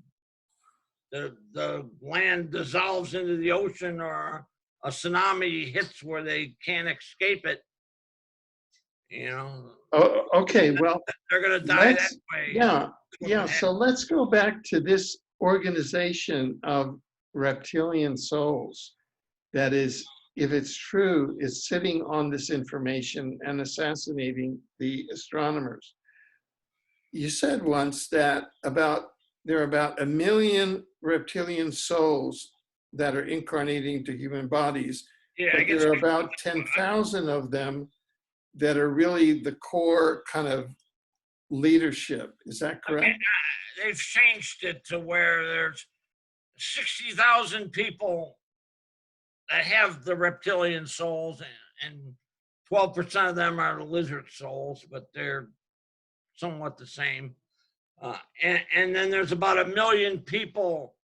the land dissolves into the ocean or a tsunami hits where they can't escape it. Oh, okay, well, they're going to die that way. Yeah. So let's go back to this organization of reptilian souls that is, if it's true, is sitting on this information and assassinating the astronomers. You said once that there are about 1 million reptilian souls that are incarnating to human bodies. Yeah, but there are about 10,000 of them that are really the core kind of leadership. Is that correct? Okay, they've changed it to where there's 60,000 people that have the reptilian souls, and 12% of them are the lizard souls, but they're somewhat the same. And then there's about 1 million people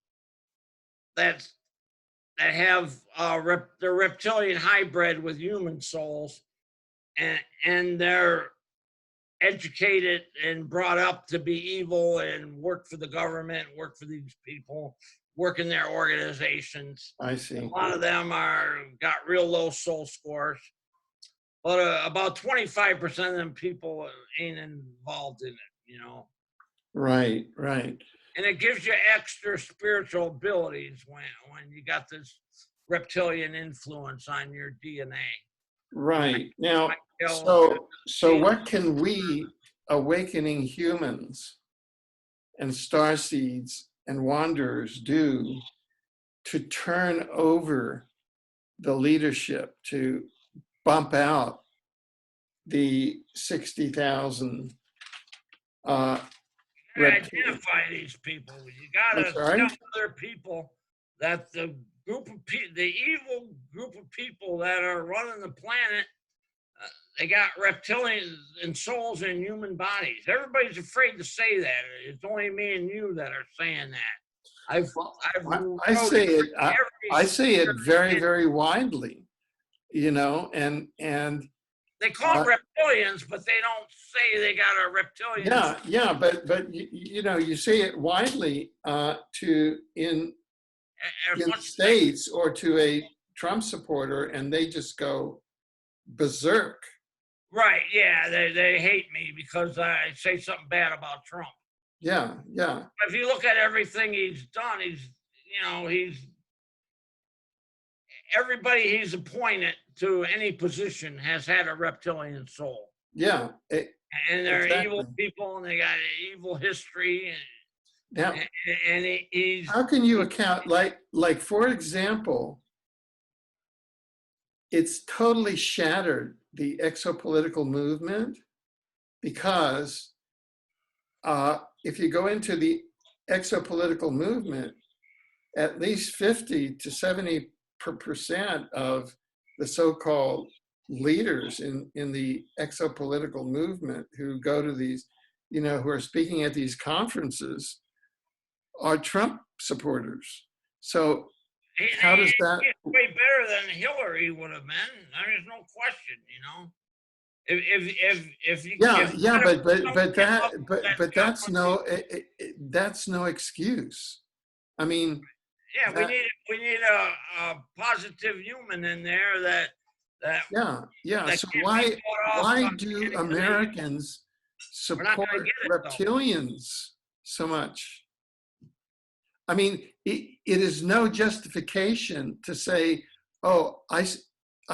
that have the reptilian hybrid with human souls, and they're educated and brought up to be evil and work for the government, work for these people, work in their organizations. I see. A lot of them got real low soul scores, but about 25% of them people ain't involved in it, Right. And it gives you extra spiritual abilities when you got this reptilian influence on your DNA. Right. Now, so what can we, awakening humans and starseeds and wanderers, do to turn over the leadership, to bump out the 60,000 you gotta identify these people. You gotta tell other people that the evil group of people that are running the planet, they got reptilians and souls in human bodies. Everybody's afraid to say that. It's only me and you that are saying that. I say it very, very widely, and they call them reptilians, but they don't say they got a reptilian. Yeah, but you say it widely in the States or to a Trump supporter, and they just go berserk. Right, yeah, they hate me because I say something bad about Trump. Yeah. If you look at everything he's done, everybody he's appointed to any position has had a reptilian soul. Yeah, and they're evil exactly. people, and they got an evil history, Now, and how can you account, like for example, it's totally shattered the exopolitical movement because if you go into the exopolitical movement, at least 50 to 70% of the so-called leaders in the exopolitical movement who go to these, who are speaking at these conferences are Trump supporters. So how does that? he's way better than Hillary would have been. There's no question, you know. If you Yeah, if yeah, but got that's no excuse. I mean, yeah, that we need a positive human in there that yeah, yeah. that So can't be bought off why on do any kind of. Americans We're not going to support get it though. reptilians so much? I mean, it is no justification to say, oh, I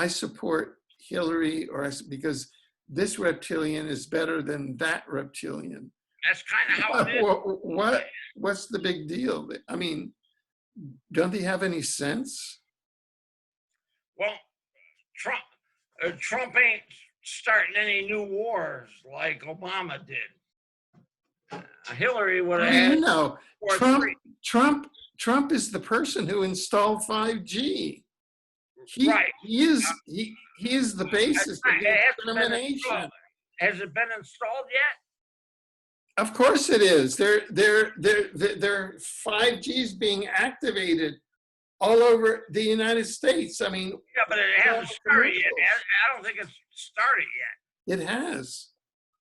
support Hillary because this reptilian is better than that reptilian. That's kind of how it is. What's the big deal? I mean, don't they have any sense? Well, Trump Trump ain't starting any new wars like Obama did. Hillary would How have do you had know? 4 or Trump 3. Trump is the person who installed 5G. Right. He is the basis of the extermination. Has it been installed yet? Of course it is. Their 5G is being activated all over the United States. I mean, Yeah, but it hasn't started yet. I don't think it's started yet. It has.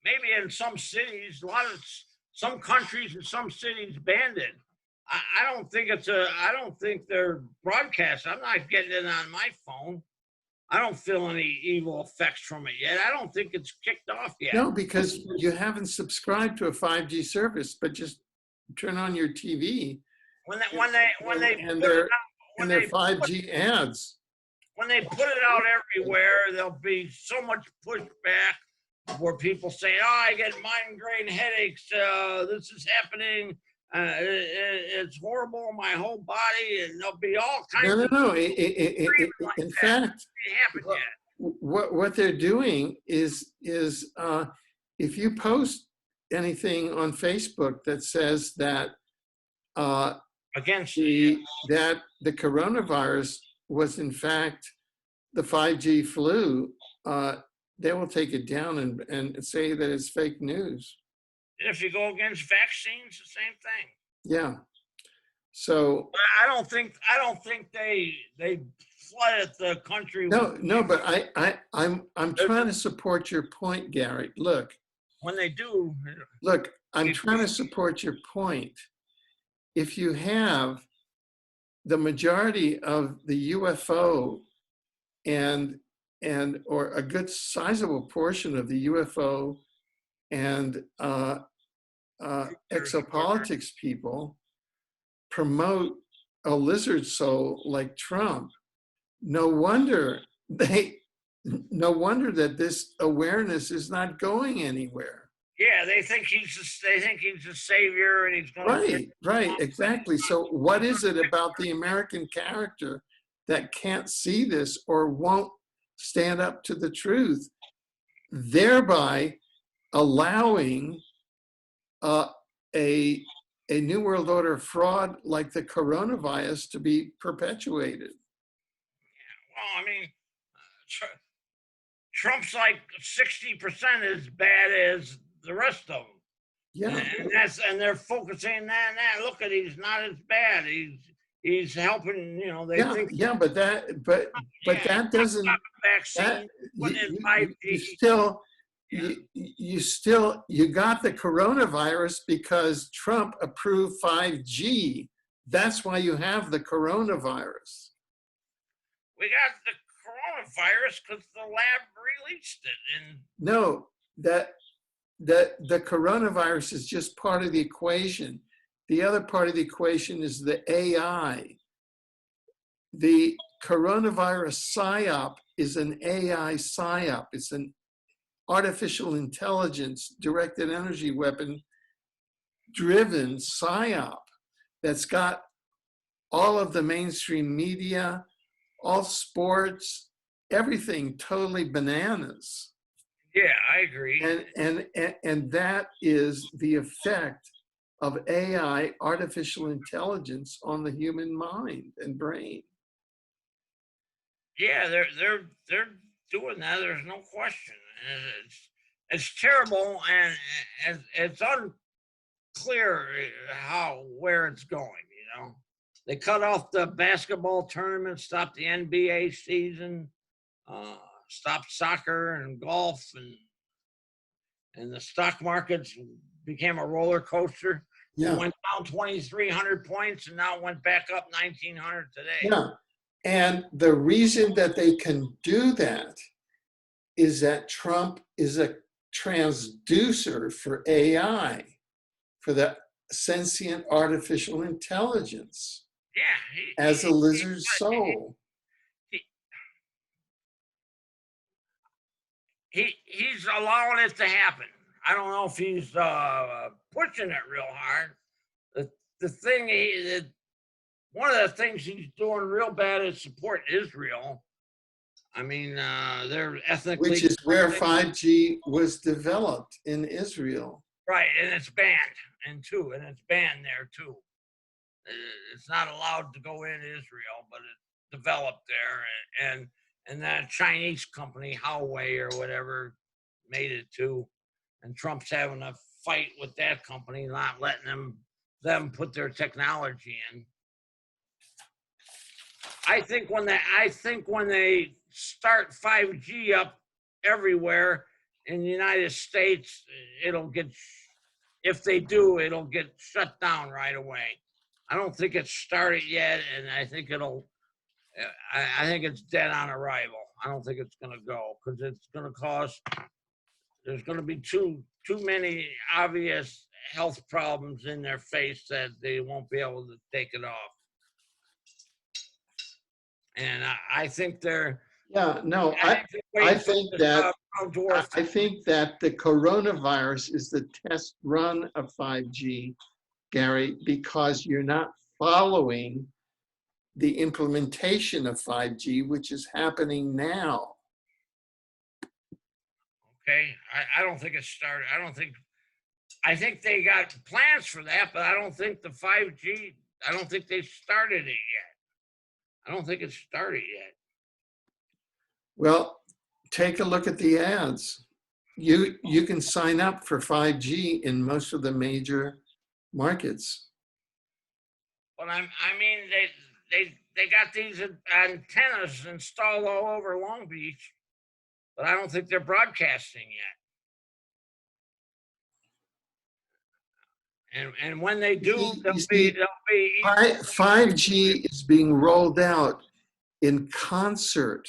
Maybe in some cities, some countries and some cities banned it. I don't think I don't think they're broadcast. I'm not getting it on my phone. I don't feel any evil effects from it yet. I don't think it's kicked off yet. No, because you haven't subscribed to a 5G service, but just turn on your TV. When their 5G ads. When they put it out everywhere, there'll be so much pushback where people say, "Oh, I get migraine headaches. This is happening. It's horrible in my whole body," and there'll be all kinds of. No. In fact, what they're doing is if you post anything on Facebook that says that that the coronavirus was in fact the 5G flu, they will take it down and say that it's fake news. If you go against vaccines, the same thing. Yeah. So I don't think they flooded the country. No, but I'm trying to support your point, Gary. Look. When they do. Look, I'm trying to support your point. If you have the majority of the UFO or a good sizable portion of the UFO and exopolitics people promote a lizard soul like Trump, no wonder that this awareness is not going anywhere. Yeah, they think he's a savior, and he's going. Right, exactly. So what is it about the American character that can't see this or won't stand up to the truth, thereby allowing a New World Order fraud like the coronavirus to be perpetuated? Well, I mean, Trump's like 60% as bad as the rest of them. Yeah, and they're focusing on that. Look at, he's not as bad. He's helping. You know, they think. Yeah, but that doesn't. You got the coronavirus because Trump approved 5G. That's why you have the coronavirus. We got the coronavirus because the lab released it. And no, the coronavirus is just part of the equation. The other part of the equation is the AI. The coronavirus PSYOP is an AI PSYOP. artificial intelligence, directed energy weapon driven psyop that's got all of the mainstream media, all sports, everything totally bananas. Yeah, I agree. And that is the effect of AI, artificial intelligence, on the human mind and brain. Yeah, they're doing that. There's no question. And it's terrible, and it's unclear where it's going. You know, they cut off the basketball tournament, stopped the NBA season, stopped soccer and golf, and the stock markets became a roller coaster. Yeah. It went down 2,300 points, and now it went back up 1,900 today. Yeah. And the reason that they can do that is that Trump is a transducer for AI, for the sentient artificial intelligence, Yeah, as a lizard soul. He's allowing it to happen. I don't know if he's pushing it real hard. The thing one of the things he's doing real bad is support Israel. I mean, they're ethnically, which is where 5G was developed, in Israel. Right, and it's banned and it's banned there too. It's not allowed to go in Israel, but it's developed there, and that Chinese company Huawei or whatever made it too, and Trump's having a fight with that company, not letting them put their technology in. I think when they start 5G up everywhere in the United States, if they do, it'll get shut down right away. I don't think it's started yet, and I think I think it's dead on arrival. I don't think it's going to go, because it's going to there's going to be too many obvious health problems in their face that they won't be able to take it off. And I think they're. Yeah, no, I think that the coronavirus is the test run of 5G, Gary, because you're not following the implementation of 5G, which is happening now. Okay, I don't think it started. I think they got plans for that, but I don't think the 5G. I don't think they started it yet. I don't think it's started yet. Well, take a look at the ads. You can sign up for 5G in most of the major markets. But I mean, they got these antennas installed all over Long Beach, but I don't think they're broadcasting yet. And when they do, they'll be 5G is being rolled out in concert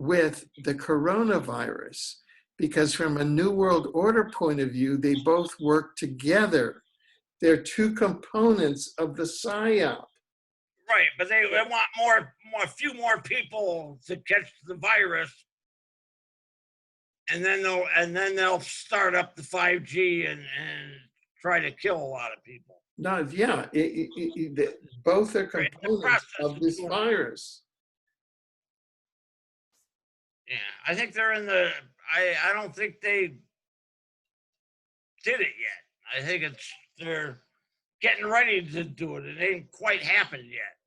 with the coronavirus, because from a New World Order point of view, they both work together. They're two components of the psyop. Right, but they want a few more people to catch the virus, and then they'll start up the 5G and try to kill a lot of people. No, yeah, both are components of this virus. Yeah, I think they're in the. I don't think they did it yet. I think they're getting ready to do it. It ain't quite happened yet.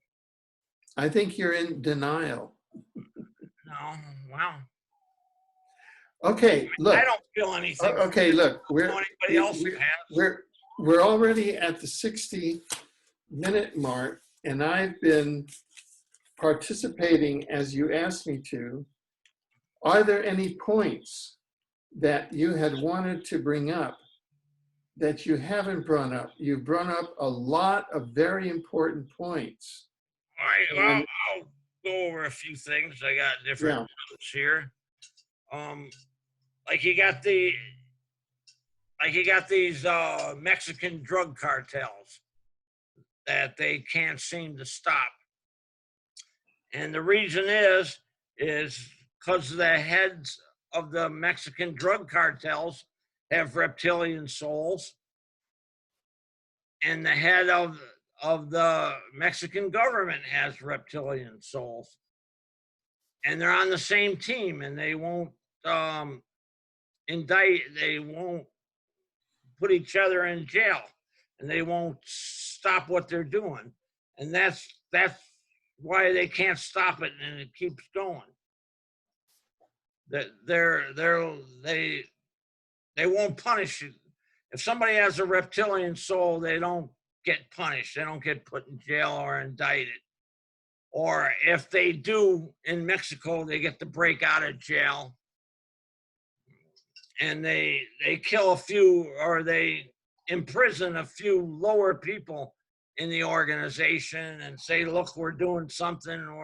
I think you're in denial. No, well. Okay, look. I don't feel anything. Okay, look. We're already at the 60-minute mark, and I've been participating as you asked me to. Are there any points that you had wanted to bring up that you haven't brought up? You've brought up a lot of very important points. All right, I'll go over a few things. I got different notes here. Like you got these Mexican drug cartels that they can't seem to stop. And the reason is because the heads of the Mexican drug cartels have reptilian souls, and the head of the Mexican government has reptilian souls, and they're on the same team, and they won't indict, they won't put each other in jail, and they won't stop what they're doing, and that's why they can't stop it, and it keeps going. That they won't punish you. If somebody has a reptilian soul, they don't get punished. They don't get put in jail or indicted. Or if they do in Mexico, they get to break out of jail, and they kill a few, or they imprison a few lower people in the organization and say, look, we're doing something,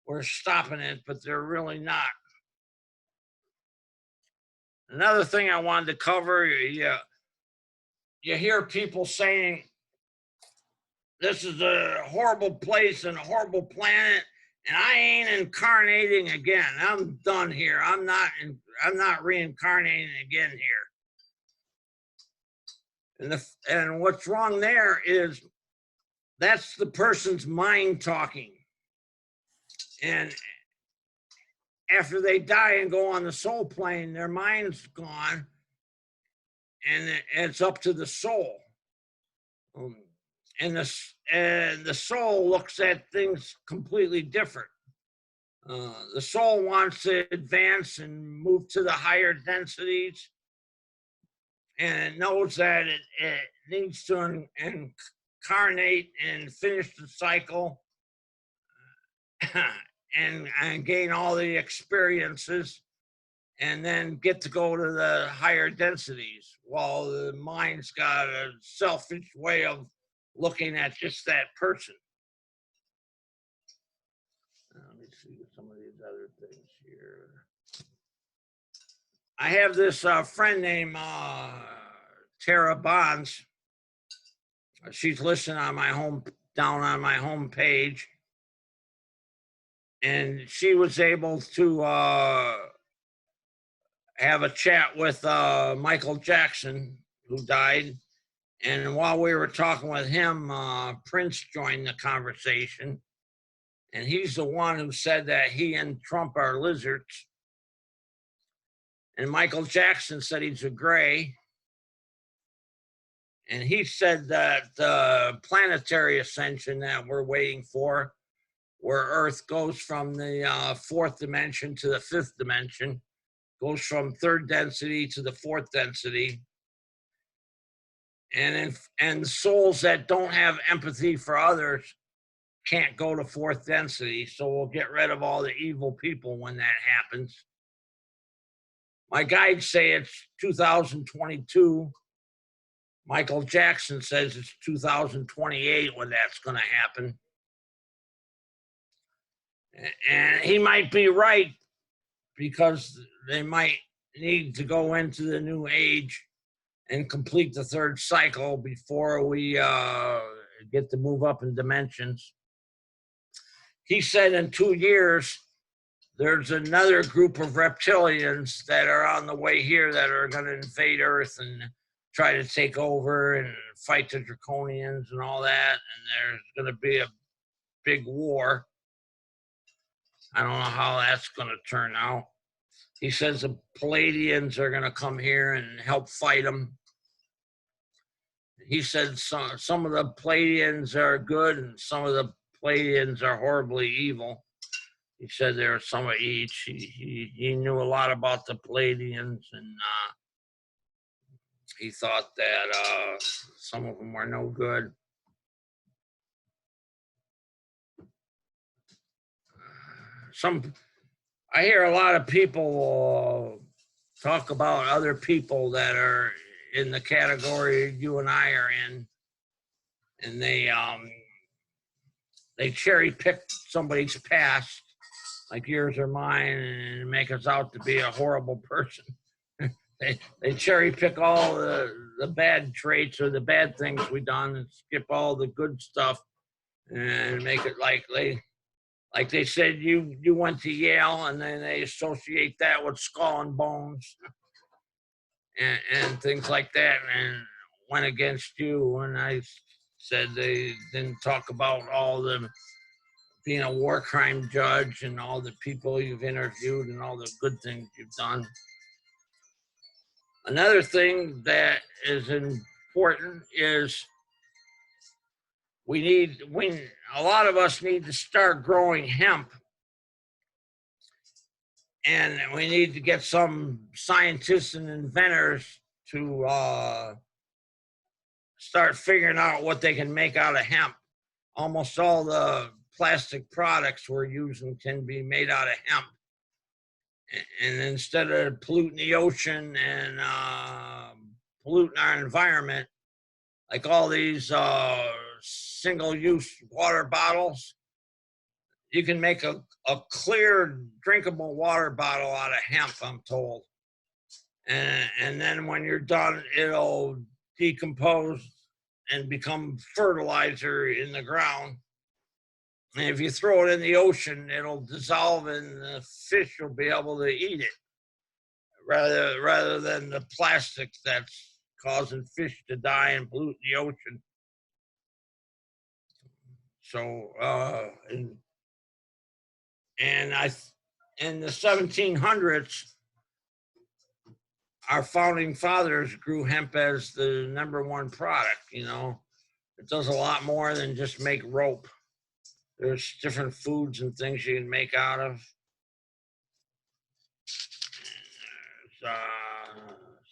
we're stopping it, but they're really not. Another thing I wanted to cover, you hear people saying, this is a horrible place and a horrible planet, and I ain't incarnating again. I'm done here. I'm not reincarnating again here. And what's wrong there is that's the person's mind talking. And after they die and go on the soul plane, their mind's gone, and it's up to the soul. And the soul looks at things completely different. The soul wants to advance and move to the higher densities, and it knows that it needs to incarnate and finish the cycle and gain all the experiences, and then get to go to the higher densities, while the mind's got a selfish way of looking at just that person. Let me see some of these other things here. I have this friend named Tara Bonds. She's listed on my down on my home page, and she was able to have a chat with Michael Jackson, who died. And while we were talking with him, Prince joined the conversation. And he's the one who said that he and Trump are lizards. And Michael Jackson said he's a gray. And he said that the planetary ascension that we're waiting for, where Earth goes from the fourth dimension to the fifth dimension, goes from third density to the fourth density. And souls that don't have empathy for others can't go to fourth density. So we'll get rid of all the evil people when that happens. My guides say it's 2022. Michael Jackson says it's 2028 when that's going to happen. And he might be right, because they might need to go into the new age and complete the third cycle before we get to move up in dimensions. He said in 2 years, there's another group of reptilians that are on the way here that are going to invade Earth and try to take over and fight the draconians and all that. And there's going to be a big war. I don't know how that's going to turn out. He says the Palladians are going to come here and help fight them. He said some of the Palladians are good and some of the Palladians are horribly evil. He said there are some of each. He knew a lot about the Palladians, and he thought that some of them were no good. I hear a lot of people talk about other people that are in the category you and I are in, and they cherry pick somebody's past, like yours or mine, and make us out to be a horrible person. They cherry pick all the bad traits or the bad things we've done and skip all the good stuff and make it like Like they said, you went to Yale, and then they associate that with skull and bones and things like that, and went against you when I said they didn't talk about all the being a war crime judge and all the people you've interviewed and all the good things you've done. Another thing that is important is a lot of us need to start growing hemp, and we need to get some scientists and inventors to start figuring out what they can make out of hemp. Almost all the plastic products we're using can be made out of hemp. And instead of polluting the ocean and polluting our environment, like all these single-use water bottles, you can make a clear, drinkable water bottle out of hemp, I'm told. And then when you're done, it'll decompose and become fertilizer in the ground. And if you throw it in the ocean, it'll dissolve and the fish will be able to eat it, rather than the plastic that's causing fish to die and pollute the ocean. So, in the 1700s, our founding fathers grew hemp as the #1 product. You know, it does a lot more than just make rope. There's different foods and things you can make out of. There's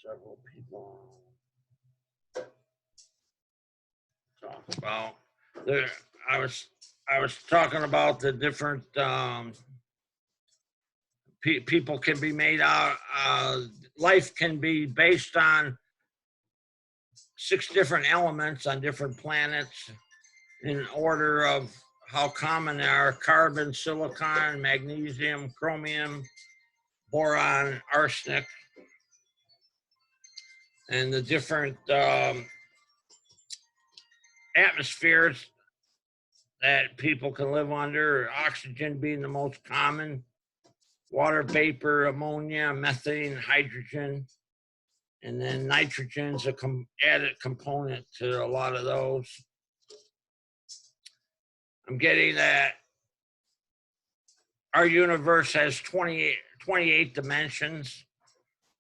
several people talk about there. I was talking about the different people can be made out. Life can be based on 6 different elements on different planets in order of how common they are: carbon, silicon, magnesium, chromium, boron, arsenic, and the different atmospheres that people can live under, oxygen being the most common, water vapor, ammonia, methane, hydrogen, and then nitrogen's a added component to a lot of those. I'm getting that our universe has 28 dimensions,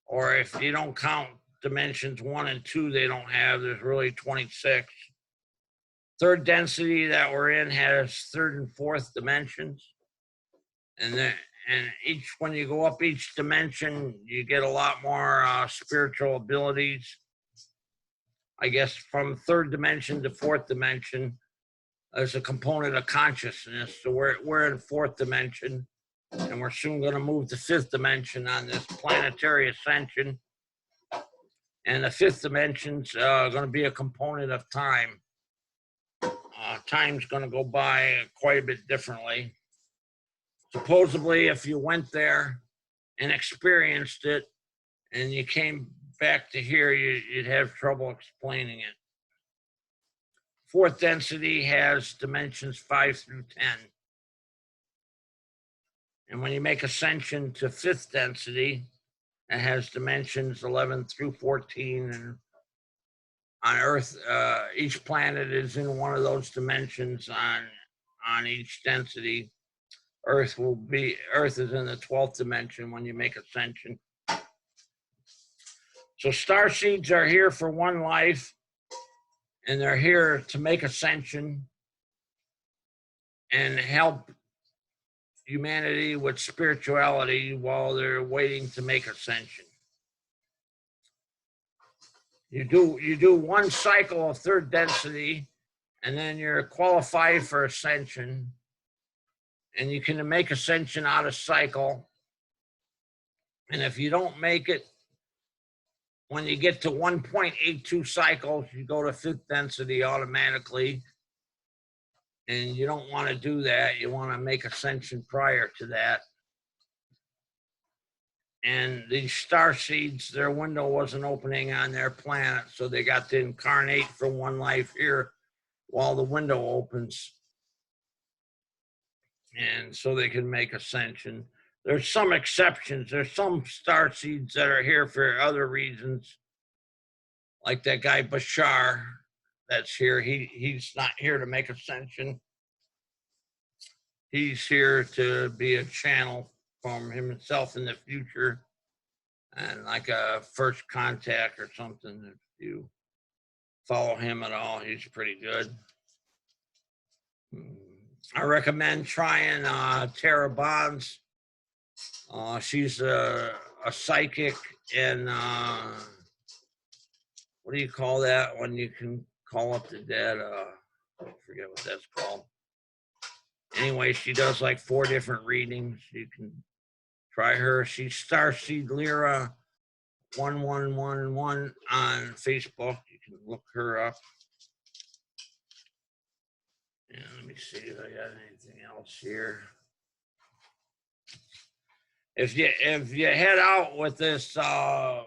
or if you don't count dimensions 1 and 2, they don't have, there's really 26. Third density that we're in has 3rd and 4th dimensions. And when you go up each dimension, you get a lot more spiritual abilities. I guess from 3rd dimension to 4th dimension, there's a component of consciousness. So we're in 4th dimension, and we're soon going to move to 5th dimension on this planetary ascension. And the 5th dimension's going to be a component of time. Time's going to go by quite a bit differently. Supposedly, if you went there and experienced it and you came back to here, you'd have trouble explaining it. 4th density has dimensions 5 through 10. And when you make ascension to 5th density, it has dimensions 11 through 14. And on Earth, each planet is in one of those dimensions on each density. Earth is in the 12th dimension when you make ascension. So star seeds are here for one life, and they're here to make ascension and help humanity with spirituality while they're waiting to make ascension. You do one cycle of 3rd density, and then you're qualified for ascension. And you can make ascension out of cycle. And if you don't make it, when you get to 1.82 cycles, you go to 5th density automatically. And you don't want to do that. You want to make ascension prior to that. And these star seeds, their window wasn't opening on their planet, so they got to incarnate for one life here while the window opens. and so they can make ascension. There's some exceptions. There's some star seeds that are here for other reasons, like that guy Bashar that's here. He's not here to make ascension. He's here to be a channel from himself in the future, and like a first contact or something. If you follow him at all, he's pretty good. I recommend trying Tara Bonds. She's a psychic, and what do you call that when you can call up the dead? I forget what that's called. Anyway, she does like 4 different readings. You can try her. She's Starseed Lyra 1111 on Facebook. You can look her up. And let me see if I got anything else here. If you head out with this Brown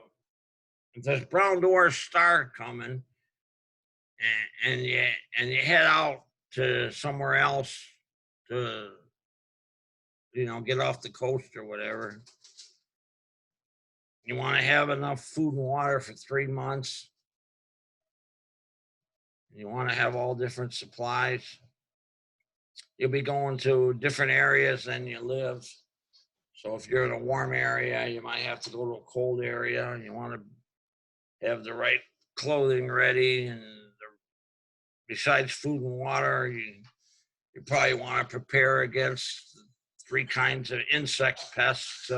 Dwarf Star coming, and you head out to somewhere else to, you know, get off the coast or whatever, you want to have enough food and water for 3 months. You want to have all different supplies. You'll be going to different areas than you live. So if you're in a warm area, you might have to go to a cold area, and you want to have the right clothing ready. And besides food and water, you probably want to prepare against 3 kinds of insect pests,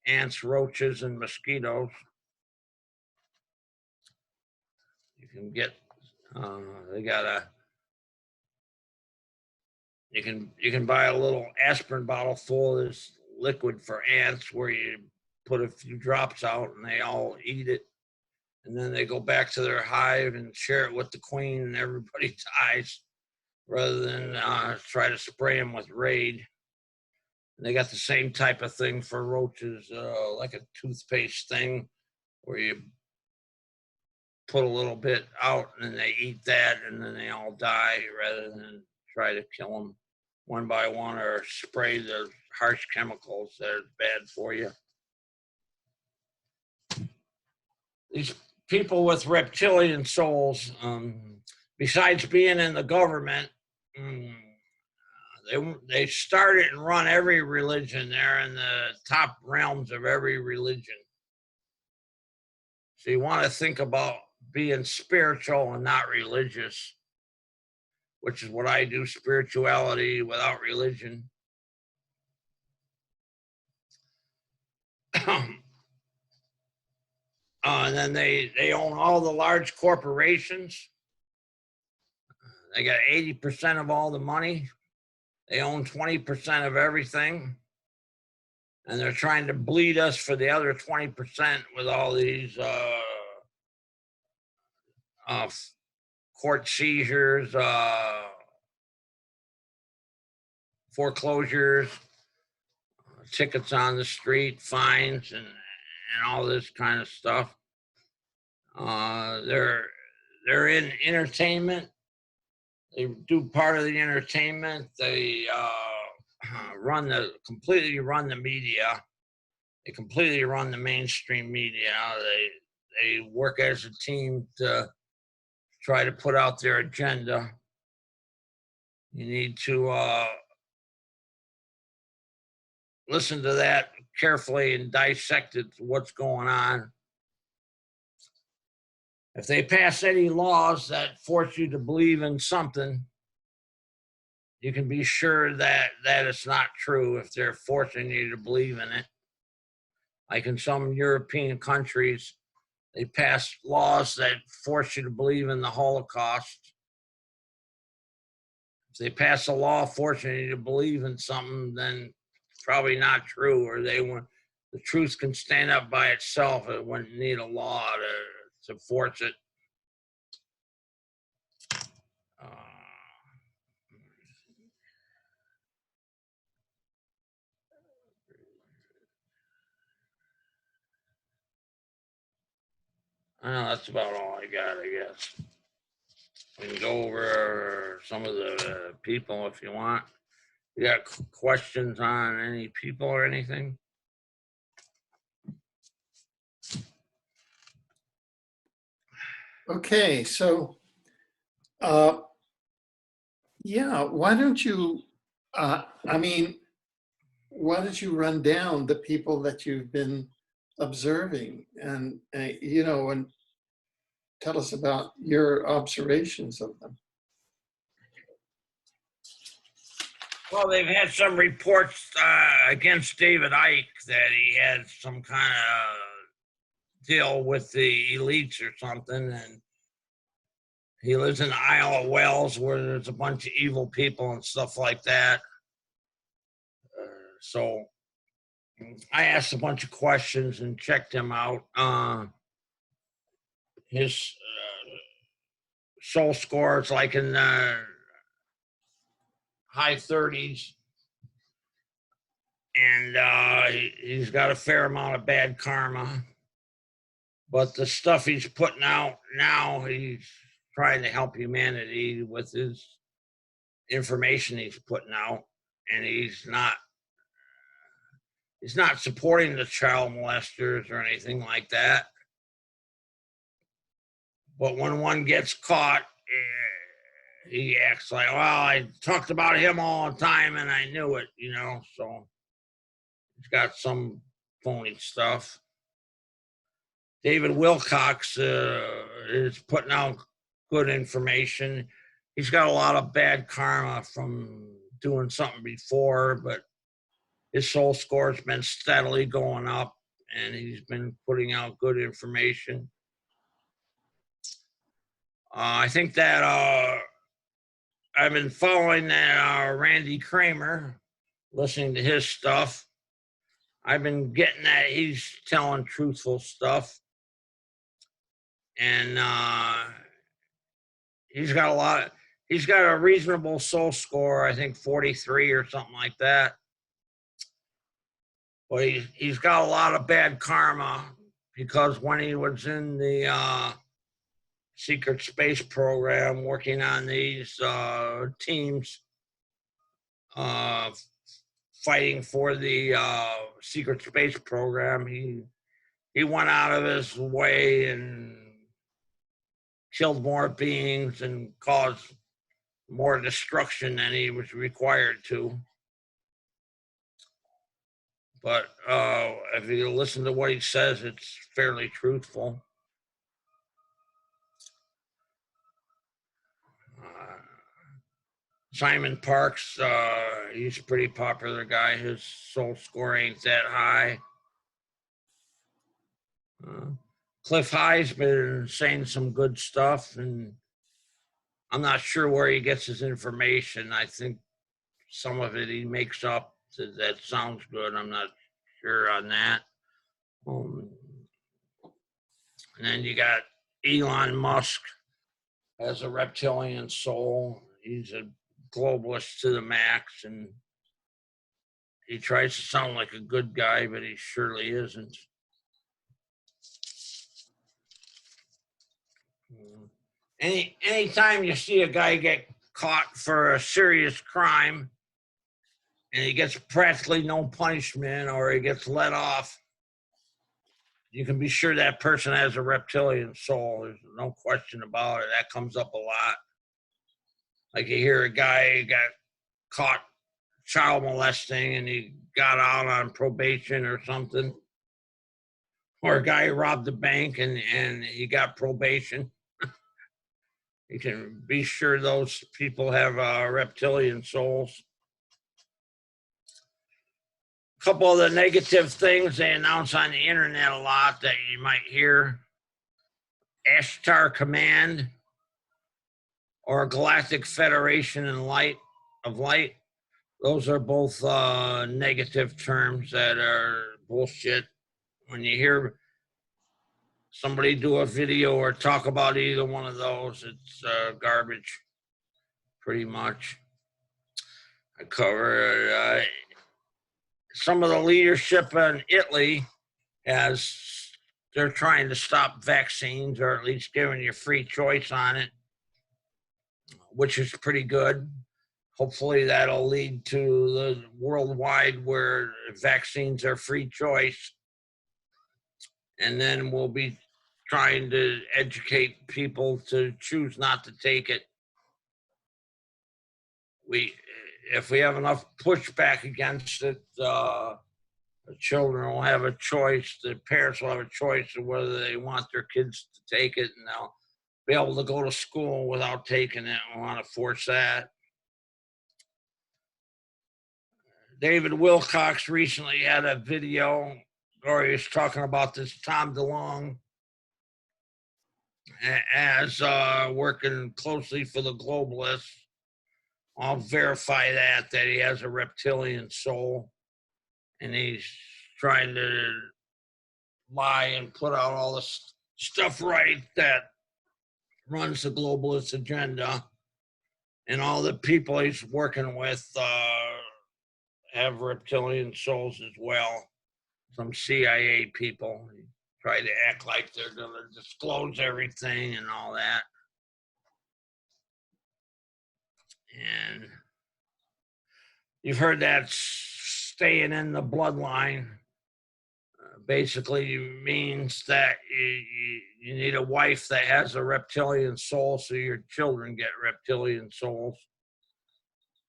ants, roaches, and mosquitoes. You can get, they got you can buy a little aspirin bottle full of this liquid for ants, where you put a few drops out and they all eat it. And then they go back to their hive and share it with the queen, and everybody dies, rather than try to spray them with Raid. And they got the same type of thing for roaches, like a toothpaste thing, where you put a little bit out and then they eat that and then they all die, rather than try to kill them one by one or spray the harsh chemicals that are bad for you. These people with reptilian souls, besides being in the government, they started and run every religion. They're in the top realms of every religion. So you want to think about being spiritual and not religious, which is what I do, spirituality without religion. And then they own all the large corporations. They got 80% of all the money. They own 20% of everything. And they're trying to bleed us for the other 20% with all these court seizures, foreclosures, tickets on the street, fines, and all this kind of stuff. They're in entertainment. They do part of the entertainment. They completely run the media. They completely run the mainstream media. They work as a team to try to put out their agenda. You need to listen to that carefully and dissect it, what's going on. If they pass any laws that force you to believe in something, you can be sure that it's not true if they're forcing you to believe in it. Like in some European countries, they pass laws that force you to believe in the Holocaust. If they pass a law forcing you to believe in something, then it's probably not true, or the truth can stand up by itself. It wouldn't need a law to force it. That's about all I got, I guess. We can go over some of the people if you want. You got questions on any people or anything? Okay, so yeah, why don't you, I mean, why don't you run down the people that you've been observing and, you know, and tell us about your observations of them. Well, they've had some reports against David Icke that he had some kind of deal with the elites or something, and he lives in the Isle of Wales where there's a bunch of evil people and stuff like that. So I asked a bunch of questions and checked him out. His soul score is like in the high 30s. And he's got a fair amount of bad karma. But the stuff he's putting out now, he's trying to help humanity with his information he's putting out. And he's not supporting the child molesters or anything like that. But when one gets caught, he acts like, well, I talked about him all the time and I knew it, you know, so he's got some phony stuff. David Wilcox is putting out good information. He's got a lot of bad karma from doing something before, but his soul score's been steadily going up and he's been putting out good information. I think that I've been following that Randy Kramer, listening to his stuff. I've been getting that he's telling truthful stuff. And he's got a reasonable soul score, I think 43 or something like that. But he's got a lot of bad karma because when he was in the secret space program working on these teams fighting for the secret space program, he went out of his way and killed more beings and caused more destruction than he was required to. But if you listen to what he says, it's fairly truthful. Simon Parks, he's a pretty popular guy. His soul score ain't that high. Cliff High's been saying some good stuff, and I'm not sure where he gets his information. I think some of it he makes up. That sounds good. I'm not sure on that. And then you got Elon Musk as a reptilian soul. He's a globalist to the max, and he tries to sound like a good guy, but he surely isn't. Anytime you see a guy get caught for a serious crime and he gets practically no punishment or he gets let off, you can be sure that person has a reptilian soul. There's no question about it. That comes up a lot. Like you hear a guy got caught child molesting and he got out on probation or something. Or a guy robbed the bank and he got probation. You can be sure those people have reptilian souls. A couple of the negative things they announce on the internet a lot that you might hear: Ashtar Command or Galactic Federation of Light. Those are both negative terms that are bullshit. When you hear somebody do a video or talk about either one of those, it's garbage, pretty much. I cover some of the leadership in Italy as they're trying to stop vaccines, or at least giving you free choice on it, which is pretty good. hopefully that'll lead to the worldwide where vaccines are free choice. And then we'll be trying to educate people to choose not to take it. If we have enough pushback against it, the children will have a choice, the parents will have a choice of whether they want their kids to take it, and they'll be able to go to school without taking it and want to force that. David Wilcox recently had a video where he was talking about this Tom DeLonge as working closely for the globalists. I'll verify that he has a reptilian soul, and he's trying to lie and put out all this stuff right that runs the globalist agenda. And all the people he's working with have reptilian souls as well. Some CIA people try to act like they're going to disclose everything and all that. And you've heard that staying in the bloodline basically means that you need a wife that has a reptilian soul, so your children get reptilian souls.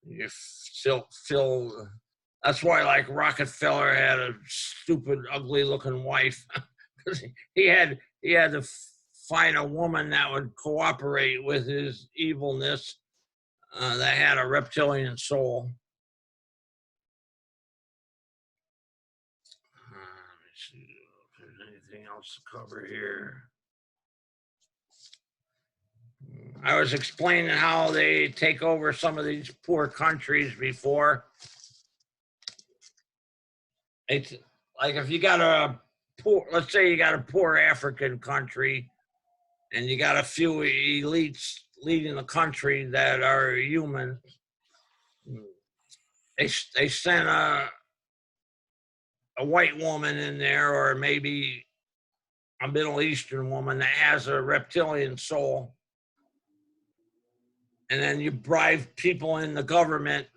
You still feel that's why, like, Rockefeller had a stupid, ugly-looking wife because he had to find a woman that would cooperate with his evilness that had a reptilian soul. Let me see if there's anything else to cover here. I was explaining how they take over some of these poor countries before. It's like if you got a poor, let's say you got a poor African country and you got a few elites leading the country that are human, they send a white woman in there, or maybe a Middle Eastern woman that has a reptilian soul. And then you bribe people in the government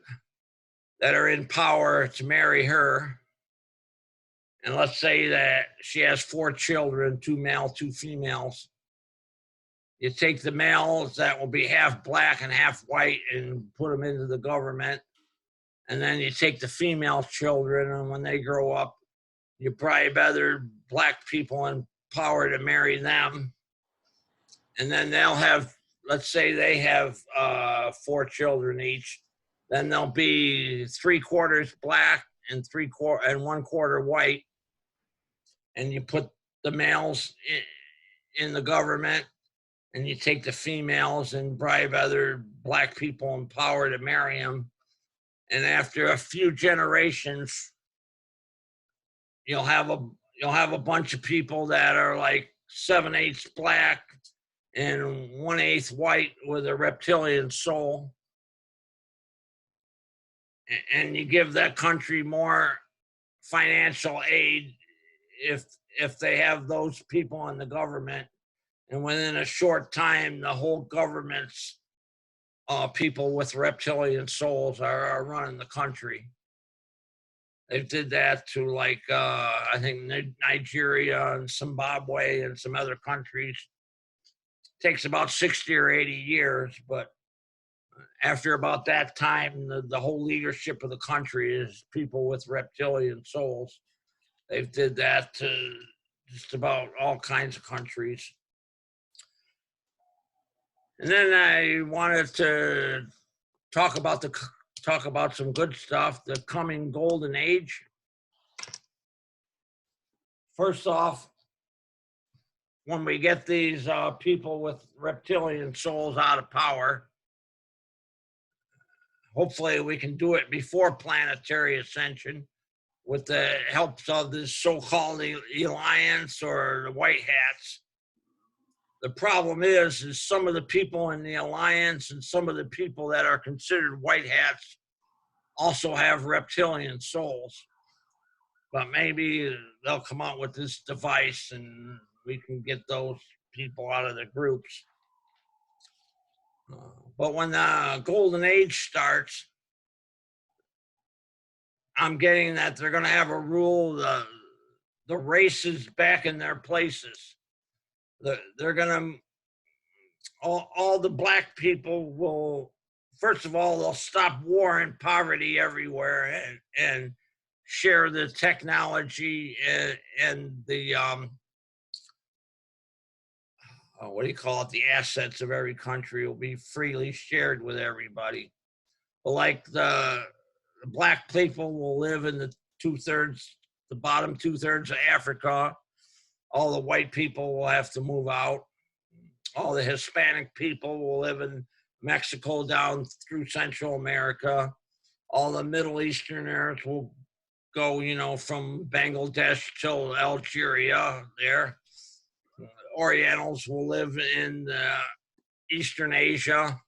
that are in power to marry her. And let's say that she has 4 children, 2 male, 2 females. You take the males that will be half black and half white and put them into the government. And then you take the female children, and when they grow up, you bribe other black people in power to marry them. And then they'll have, let's say they have 4 children each. Then they'll be 3/4 black and 1/4 white. And you put the males in the government, and you take the females and bribe other black people in power to marry them. And after a few generations, you'll have a bunch of people that are like 7/8 black and 1/8 white with a reptilian soul. And you give that country more financial aid if they have those people in the government, and within a short time, the whole government's people with reptilian souls are running the country. They did that to, like, I think Nigeria and Zimbabwe and some other countries. It takes about 60 or 80 years, but after about that time, the whole leadership of the country is people with reptilian souls. They did that to just about all kinds of countries. And then I wanted to talk about some good stuff, the coming golden age. First off, when we get these people with reptilian souls out of power, hopefully we can do it before planetary ascension with the help of this so-called alliance or the white hats. The problem is some of the people in the alliance and some of the people that are considered white hats also have reptilian souls. But maybe they'll come out with this device and we can get those people out of the groups. But when the golden age starts, I'm getting that they're going to have a rule, the races back in their places. They're going to, all the black people will, first of all, they'll stop war and poverty everywhere and share the technology and the, what do you call it? The assets of every country will be freely shared with everybody. But like the black people will live in the the bottom 2/3 of Africa. All the white people will have to move out. All the Hispanic people will live in Mexico down through Central America. All the Middle Easterners will go, from Bangladesh till Algeria there. Orientals will live in Eastern Asia.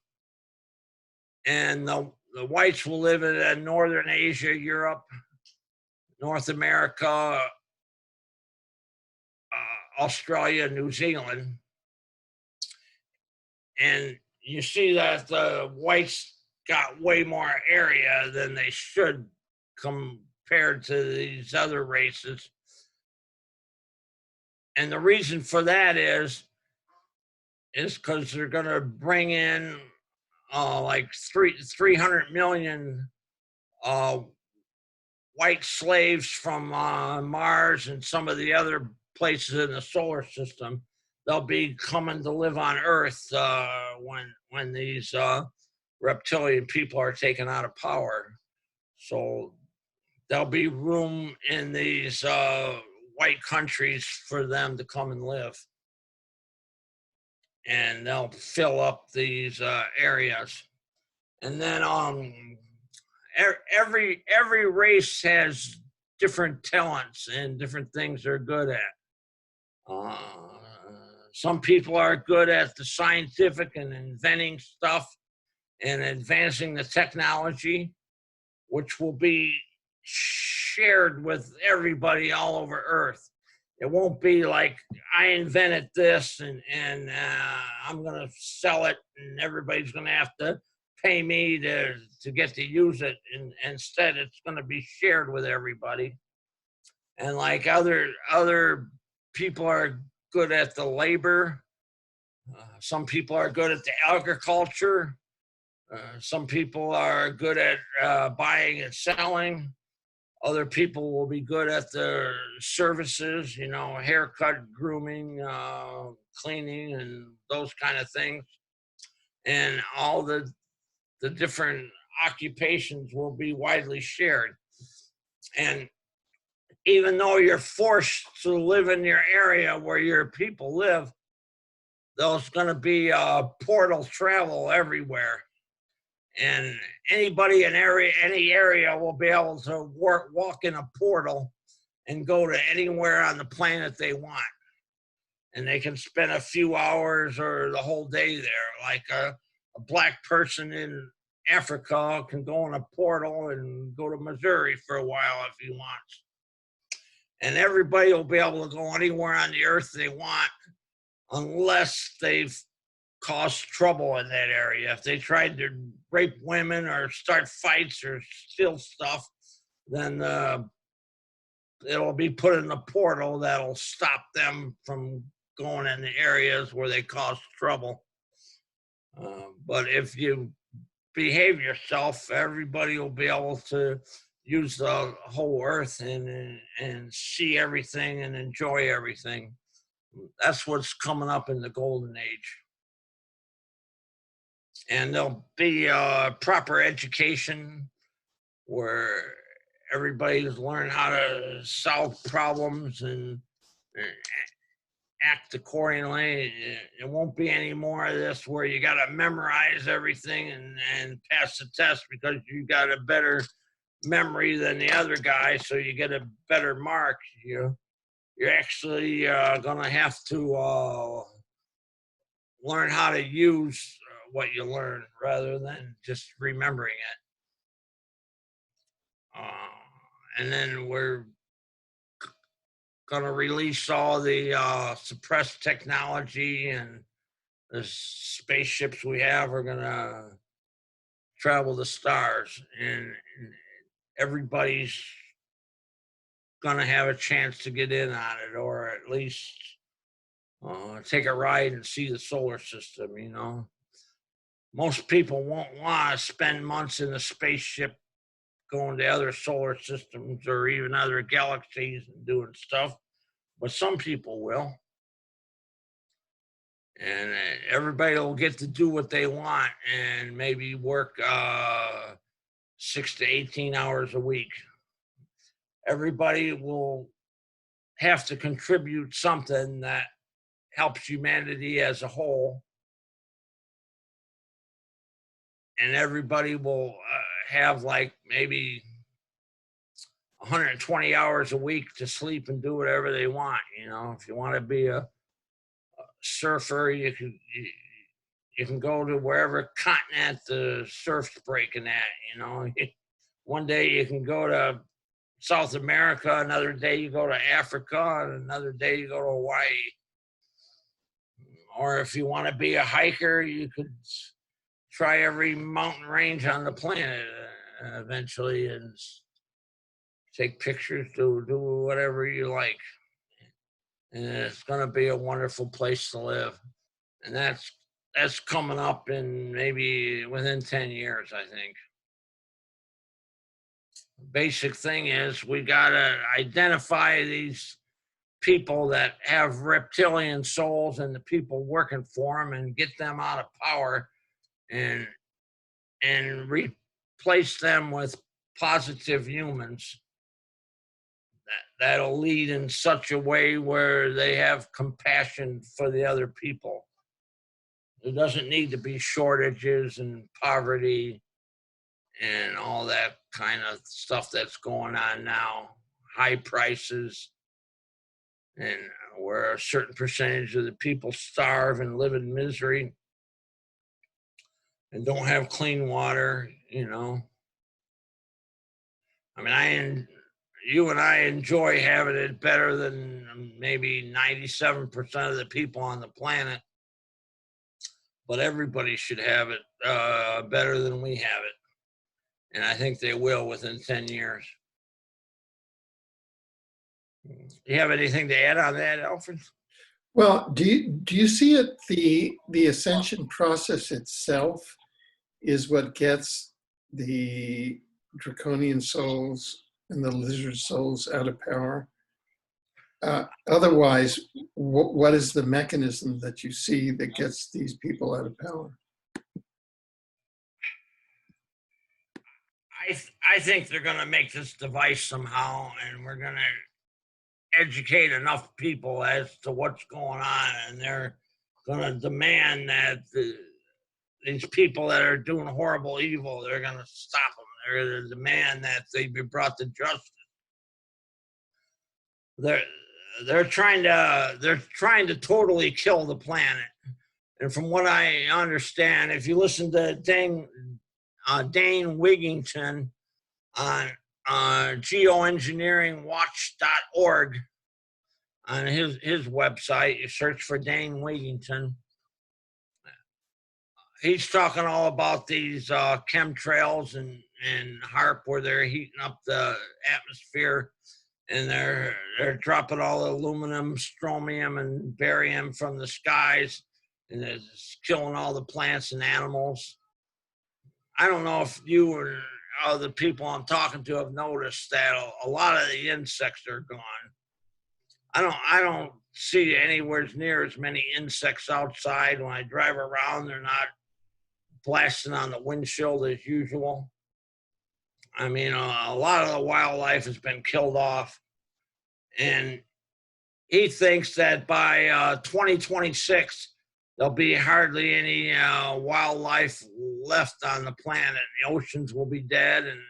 And the whites will live in Northern Asia, Europe, North America, Australia, New Zealand. And you see that the whites got way more area than they should compared to these other races. And the reason for that is because they're going to bring in like 300 million white slaves from Mars and some of the other places in the solar system. They'll be coming to live on Earth when these reptilian people are taken out of power. So there'll be room in these white countries for them to come and live. And they'll fill up these areas. And then every race has different talents and different things they're good at. Some people are good at the scientific and inventing stuff and advancing the technology, which will be shared with everybody all over Earth. It won't be like I invented this and I'm going to sell it and everybody's going to have to pay me to get to use it. And instead, it's going to be shared with everybody. And like other people are good at the labor. Some people are good at the agriculture. Some people are good at buying and selling. Other people will be good at the services, haircut, grooming, cleaning, and those kind of things. And all the different occupations will be widely shared. And even though you're forced to live in your area where your people live, there's going to be portal travel everywhere. And anybody in any area will be able to walk in a portal and go to anywhere on the planet they want. And they can spend a few hours or the whole day there. Like a black person in Africa can go in a portal and go to Missouri for a while if he wants. And everybody will be able to go anywhere on the earth they want unless they've caused trouble in that area. If they tried to rape women or start fights or steal stuff, then it'll be put in a portal that'll stop them from going in the areas where they cause trouble. But if you behave yourself, everybody will be able to use the whole earth and see everything and enjoy everything. That's what's coming up in the golden age. And there'll be proper education where everybody's learn how to solve problems and act accordingly. It won't be any more of this where you got to memorize everything and pass the test because you got a better memory than the other guy, so you get a better mark. You're actually going to have to learn how to use what you learn rather than just remembering it. And then we're going to release all the suppressed technology and the spaceships we have are going to travel the stars, and everybody's going to have a chance to get in on it, or at least take a ride and see the solar system, you know. Most people won't want to spend months in a spaceship going to other solar systems or even other galaxies and doing stuff, but some people will. And everybody will get to do what they want and maybe work 6 to 18 hours a week. Everybody will have to contribute something that helps humanity as a whole. And everybody will have like maybe 120 hours a week to sleep and do whatever they want. You know, if you want to be a surfer, you can go to wherever continent the surf's breaking at. You know, one day you can go to South America, another day you go to Africa, and another day you go to Hawaii. Or if you want to be a hiker, you could try every mountain range on the planet eventually and take pictures, do whatever you like. And it's going to be a wonderful place to live. And that's coming up in maybe within 10 years, I think. Basic thing is we got to identify these people that have reptilian souls and the people working for them and get them out of power and replace them with positive humans that'll lead in such a way where they have compassion for the other people. There doesn't need to be shortages and poverty and all that kind of stuff that's going on now, high prices, and where a certain percentage of the people starve and live in misery and don't have clean water, you know. I mean, you and I enjoy having it better than maybe 97% of the people on the planet, but everybody should have it better than we have it. And I think they will within 10 years. Do you have anything to add on that, Alfred? Well, do you see it, the ascension process itself is what gets the draconian souls and the lizard souls out of power? Otherwise, what is the mechanism that you see that gets these people out of power? I think they're going to make this device somehow, and we're going to educate enough people as to what's going on, and they're going to demand that these people that are doing horrible evil, they're going to stop them. They're going to demand that they be brought to justice. They're trying to totally kill the planet. And from what I understand, if you listen to Dane Wigington on geoengineeringwatch.org on his website, you search for Dane Wigington. He's talking all about these chemtrails and HAARP, where they're heating up the atmosphere, and they're dropping all the aluminum, strontium, and barium from the skies, and it's killing all the plants and animals. I don't know if you or other people I'm talking to have noticed that a lot of the insects are gone. I don't see anywhere near as many insects outside. When I drive around, they're not blasting on the windshield as usual. I mean, a lot of the wildlife has been killed off. And he thinks that by 2026, there'll be hardly any wildlife left on the planet. The oceans will be dead, and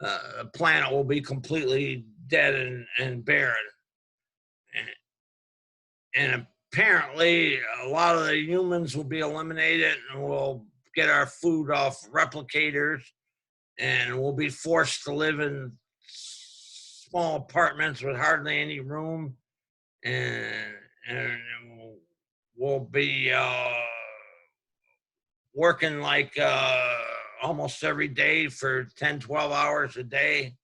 the planet will be completely dead and barren. And apparently, a lot of the humans will be eliminated, and we'll get our food off replicators, and we'll be forced to live in small apartments with hardly any room, and we'll be working like almost every day for 10, 12 hours a day,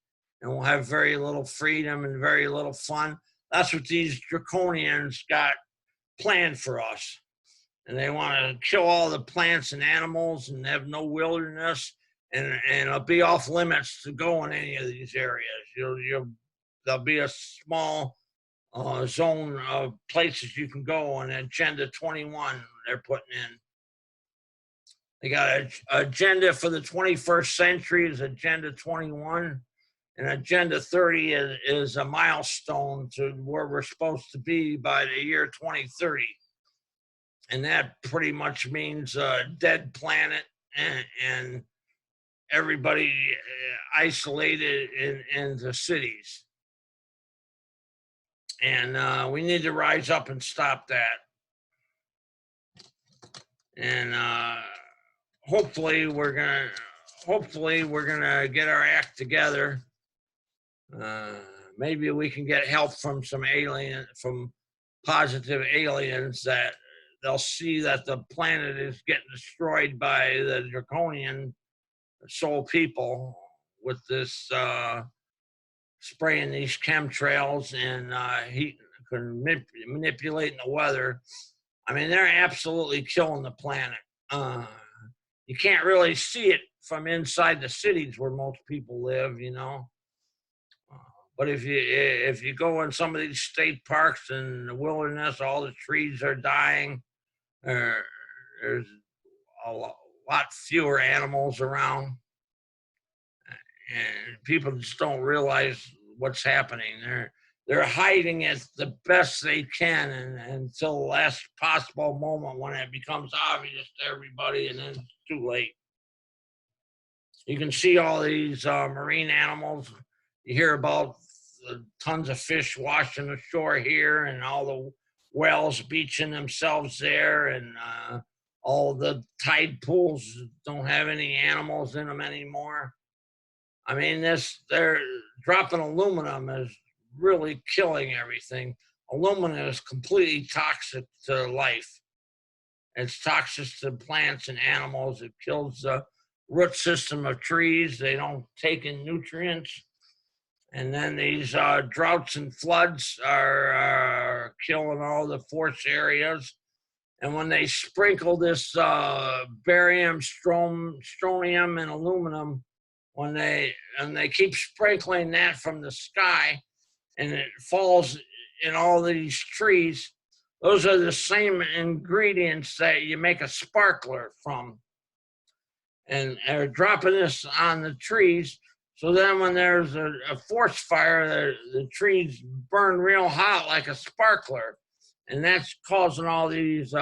and we'll have very little freedom and very little fun. That's what these draconians got planned for us. And they want to kill all the plants and animals and have no wilderness, and it'll be off limits to go in any of these areas. There'll be a small zone of places you can go on Agenda 21 they're putting in. They got an agenda for the 21st century is Agenda 21, and Agenda 30 is a milestone to where we're supposed to be by the year 2030. And that pretty much means a dead planet and everybody isolated in the cities. And we need to rise up and stop that. And hopefully we're gonna get our act together. Maybe we can get help from from positive aliens that they'll see that the planet is getting destroyed by the draconian soul people with this spraying these chemtrails and manipulating the weather. I mean, they're absolutely killing the planet. You can't really see it from inside the cities where most people live, you know. But if you go in some of these state parks and the wilderness, all the trees are dying. There's a lot fewer animals around, and people just don't realize what's happening. They're hiding it the best they can until the last possible moment when it becomes obvious to everybody, and then it's too late. You can see all these marine animals. You hear about tons of fish washing ashore here, and all the whales beaching themselves there, and all the tide pools don't have any animals in them anymore. I mean, they're dropping aluminum is really killing everything. Aluminum is completely toxic to life. It's toxic to plants and animals. It kills the root system of trees. They don't take in nutrients. And then these droughts and floods are killing all the forest areas. And when they sprinkle this barium, strontium, and aluminum, when they keep sprinkling that from the sky, and it falls in all these trees, those are the same ingredients that you make a sparkler from. And they're dropping this on the trees. So then when there's a forest fire, the trees burn real hot like a sparkler. And that's causing all these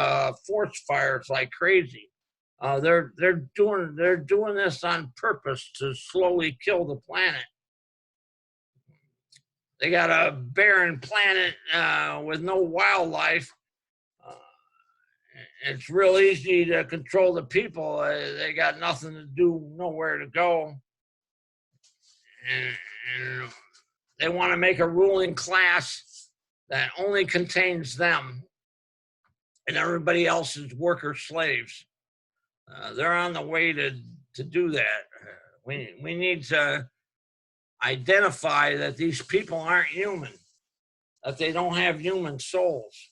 forest fires like crazy. They're doing this on purpose to slowly kill the planet. They got a barren planet with no wildlife. It's real easy to control the people. They got nothing to do, nowhere to go. And they want to make a ruling class that only contains them, and everybody else is worker slaves. They're on the way to do that. We need to identify that these people aren't human, that they don't have human souls.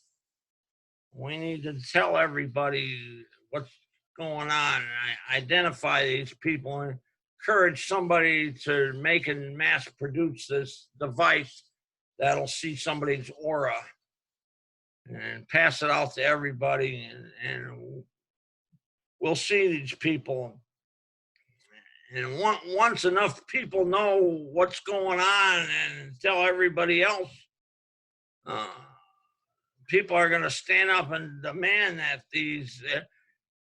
We need to tell everybody what's going on, and identify these people, and encourage somebody to make and mass produce this device that'll see somebody's aura and pass it out to everybody, and we'll see these people. And once enough people know what's going on and tell everybody else, people are going to stand up and demand that these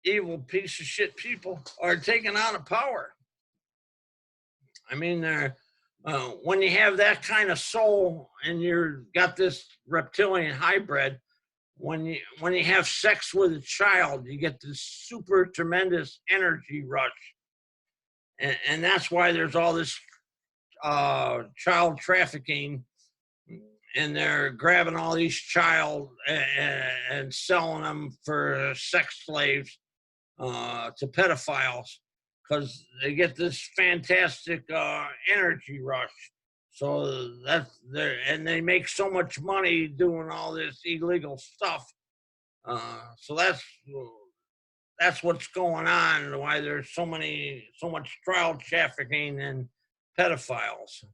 evil piece of shit people are taken out of power. I mean, when you have that kind of soul and you've got this reptilian hybrid, when you have sex with a child, you get this super tremendous energy rush. And that's why there's all this child trafficking and they're grabbing all these child and selling them for sex slaves to pedophiles because they get this fantastic energy rush. So that's there, and they make so much money doing all this illegal stuff. So that's what's going on. Why there's so much child trafficking and pedophiles.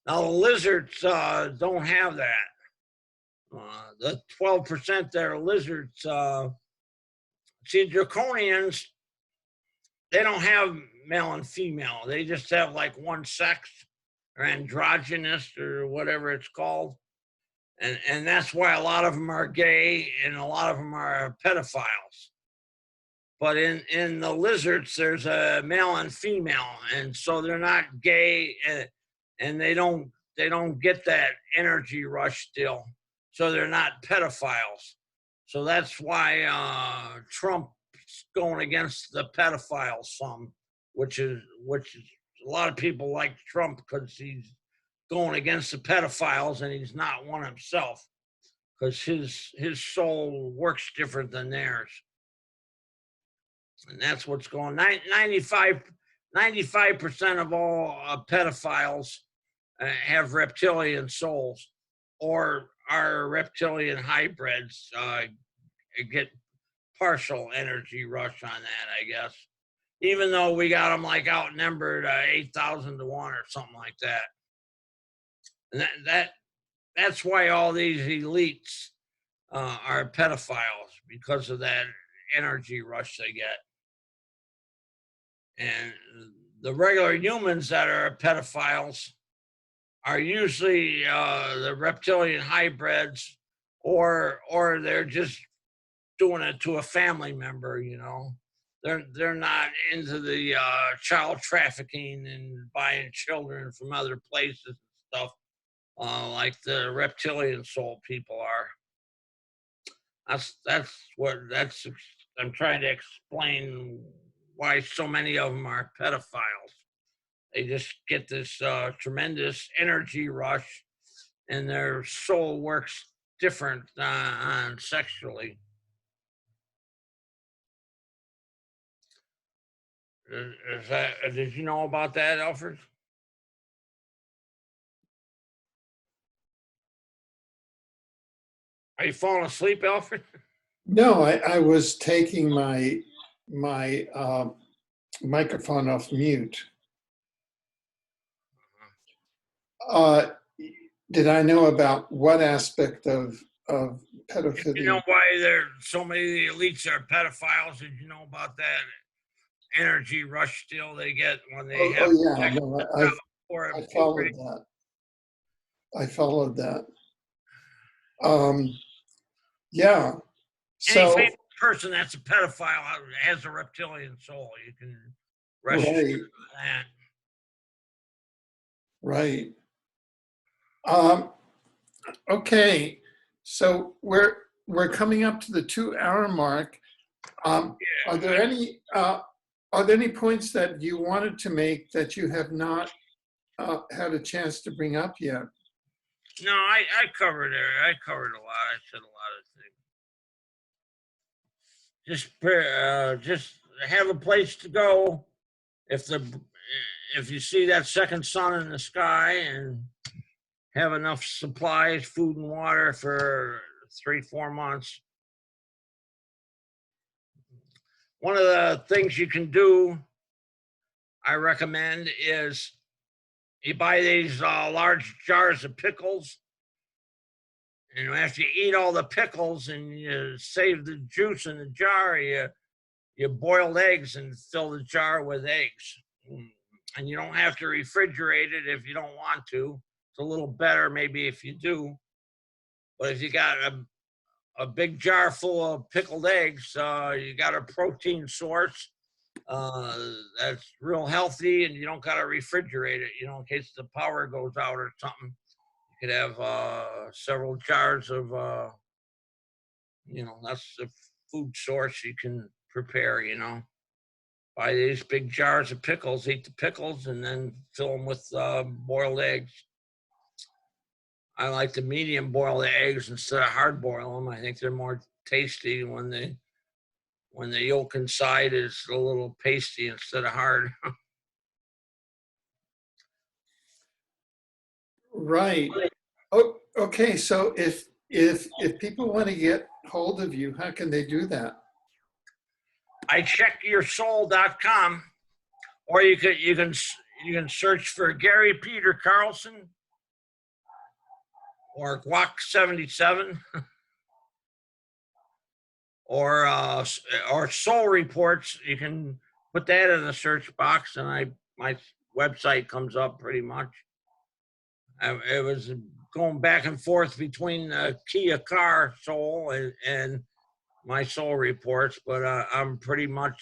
Now the lizards don't have that. The 12% that are lizards. See, draconians, they don't have male and female. They just have like one sex or androgynous or whatever it's called. And that's why a lot of them are gay and a lot of them are pedophiles. But in the lizards, there's a male and female, and so they're not gay, and they don't get that energy rush still. So they're not pedophiles. So that's why Trump's going against the pedophiles some, which is a lot of people like Trump because he's going against the pedophiles and he's not one himself because his soul works different than theirs. And that's what's going on. 95% of all pedophiles have reptilian souls or are reptilian hybrids, get partial energy rush on that, I guess. Even though we got them like outnumbered 8,000 to 1 or something like that. And that's why all these elites are pedophiles, because of that energy rush they get. And the regular humans that are pedophiles are usually the reptilian hybrids, or they're just doing it to a family member, you know. They're not into the child trafficking and buying children from other places and stuff like the reptilian soul people are. I'm trying to explain why so many of them are pedophiles. They just get this tremendous energy rush, and their soul works different on sexually. Did you know about that, Alfred? Are you falling asleep, Alfred? No, I was taking my microphone off mute. Did I know about what aspect of pedophilia? You know why there so many elites are pedophiles? Did you know about that energy rush still they get when they have? Oh yeah, no, I followed that. I followed that. Yeah. Any So famous person that's a pedophile has a reptilian soul. You can rest assured of that. Right. Okay. So we're coming up to the 2-hour mark. Are there any points that you wanted to make that you have not had a chance to bring up yet? No, I covered it. I covered a lot. I said a lot of things. Just have a place to go. If you see that second sun in the sky, and have enough supplies, food and water for 3-4 months. One of the things you can do, I recommend, is you buy these large jars of pickles, and after you eat all the pickles and you save the juice in the jar, you boiled eggs and fill the jar with eggs. And you don't have to refrigerate it if you don't want to. It's a little better maybe if you do. But if you got a big jar full of pickled eggs, you got a protein source that's real healthy, and you don't got to refrigerate it, you know, in case the power goes out or something. You could have several jars of, that's a food source you can prepare, you know. Buy these big jars of pickles, eat the pickles, and then fill them with boiled eggs. I like to medium boil the eggs instead of hard boil them. I think they're more tasty when the yolk inside is a little pasty instead of hard. Right. Oh, okay. So if people want to get hold of you, how can they do that? I checkyoursoul.com, or you can search for Gary Peter Carlson or Guac 77 or Soul Reports. You can put that in the search box, and my website comes up pretty much. It was going back and forth between Kia car Soul and my Soul Reports, but I'm pretty much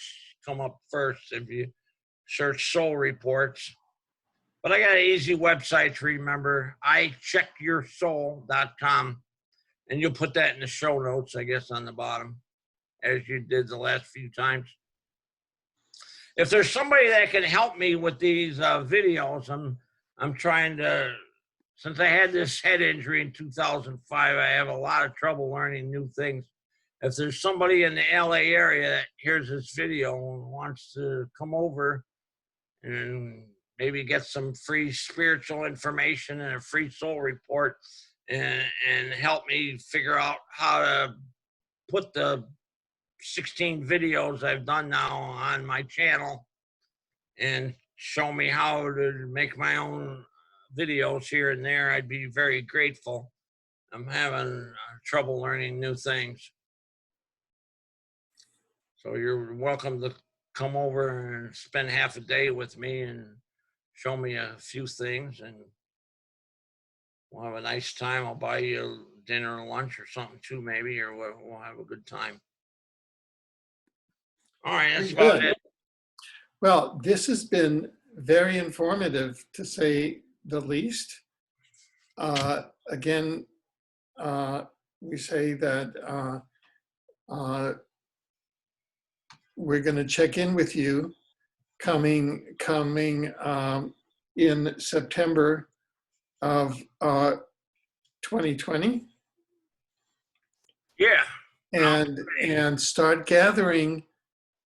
come up first if you search Soul Reports. But I got an easy website to remember. icheckyoursoul.com, and you'll put that in the show notes, I guess, on the bottom, as you did the last few times. If there's somebody that can help me with these videos, I'm trying to. Since I had this head injury in 2005, I have a lot of trouble learning new things. If there's somebody in the LA area that hears this video and wants to come over and maybe get some free spiritual information and a free soul report and help me figure out how to put the 16 videos I've done now on my channel and show me how to make my own videos here and there, I'd be very grateful. I'm having trouble learning new things. So you're welcome to come over and spend half a day with me and show me a few things, and we'll have a nice time. I'll buy you dinner or lunch or something too, maybe, or we'll have a good time. All right, that's about it. Well, this has been very informative, to say the least. Again, we say that we're going to check in with you coming in September of 2020. Yeah. And start gathering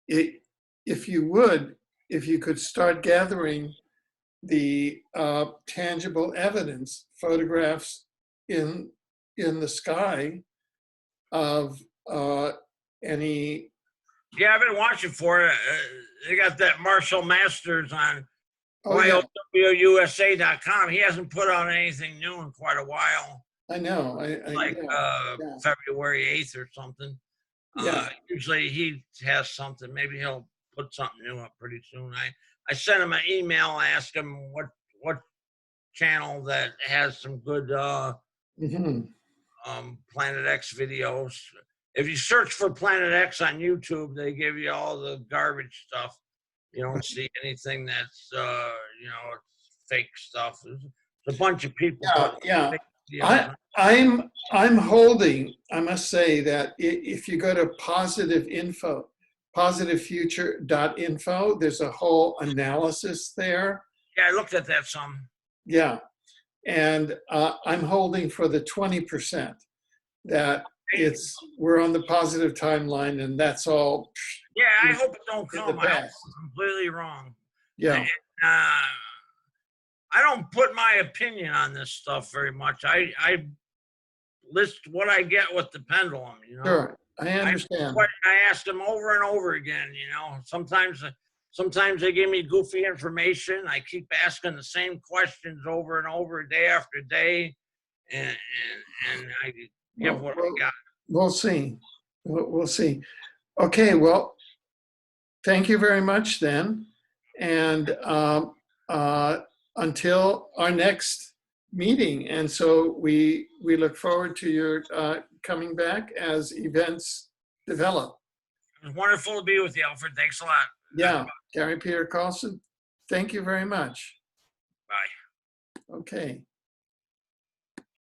it, if you could start gathering the tangible evidence, photographs in the sky of any. Yeah, I've been watching for it. They got that Marshall Masters on YOWUSA.com. He hasn't put out anything new in quite a while. I know. February 8th or something. Usually he has something. Maybe he'll put something new up pretty soon. I sent him an email. I asked him what channel that has some good Planet X videos. If you search for Planet X on YouTube, they give you all the garbage stuff. You don't see anything that's fake stuff. There's a bunch of people. I'm holding. I must say that if you go to positivefuture.info, there's a whole analysis there. Yeah, I looked at that some. Yeah, and I'm holding for the 20% that we're on the positive timeline, and that's all. Yeah, I hope it don't come. I hope I'm completely wrong. Yeah. And, I don't put my opinion on this stuff very much. I list what I get with the pendulum, Sure, I understand. I ask them over and over again, Sometimes they give me goofy information. I keep asking the same questions over and over, day after day, and I give what I got. We'll see. We'll see. Okay, well, thank you very much then. And until our next meeting. And so we look forward to your coming back as events develop. It was wonderful to be with you, Alfred. Thanks a lot. Yeah, Gary Peter Carlson, thank you very much. Bye. Okay.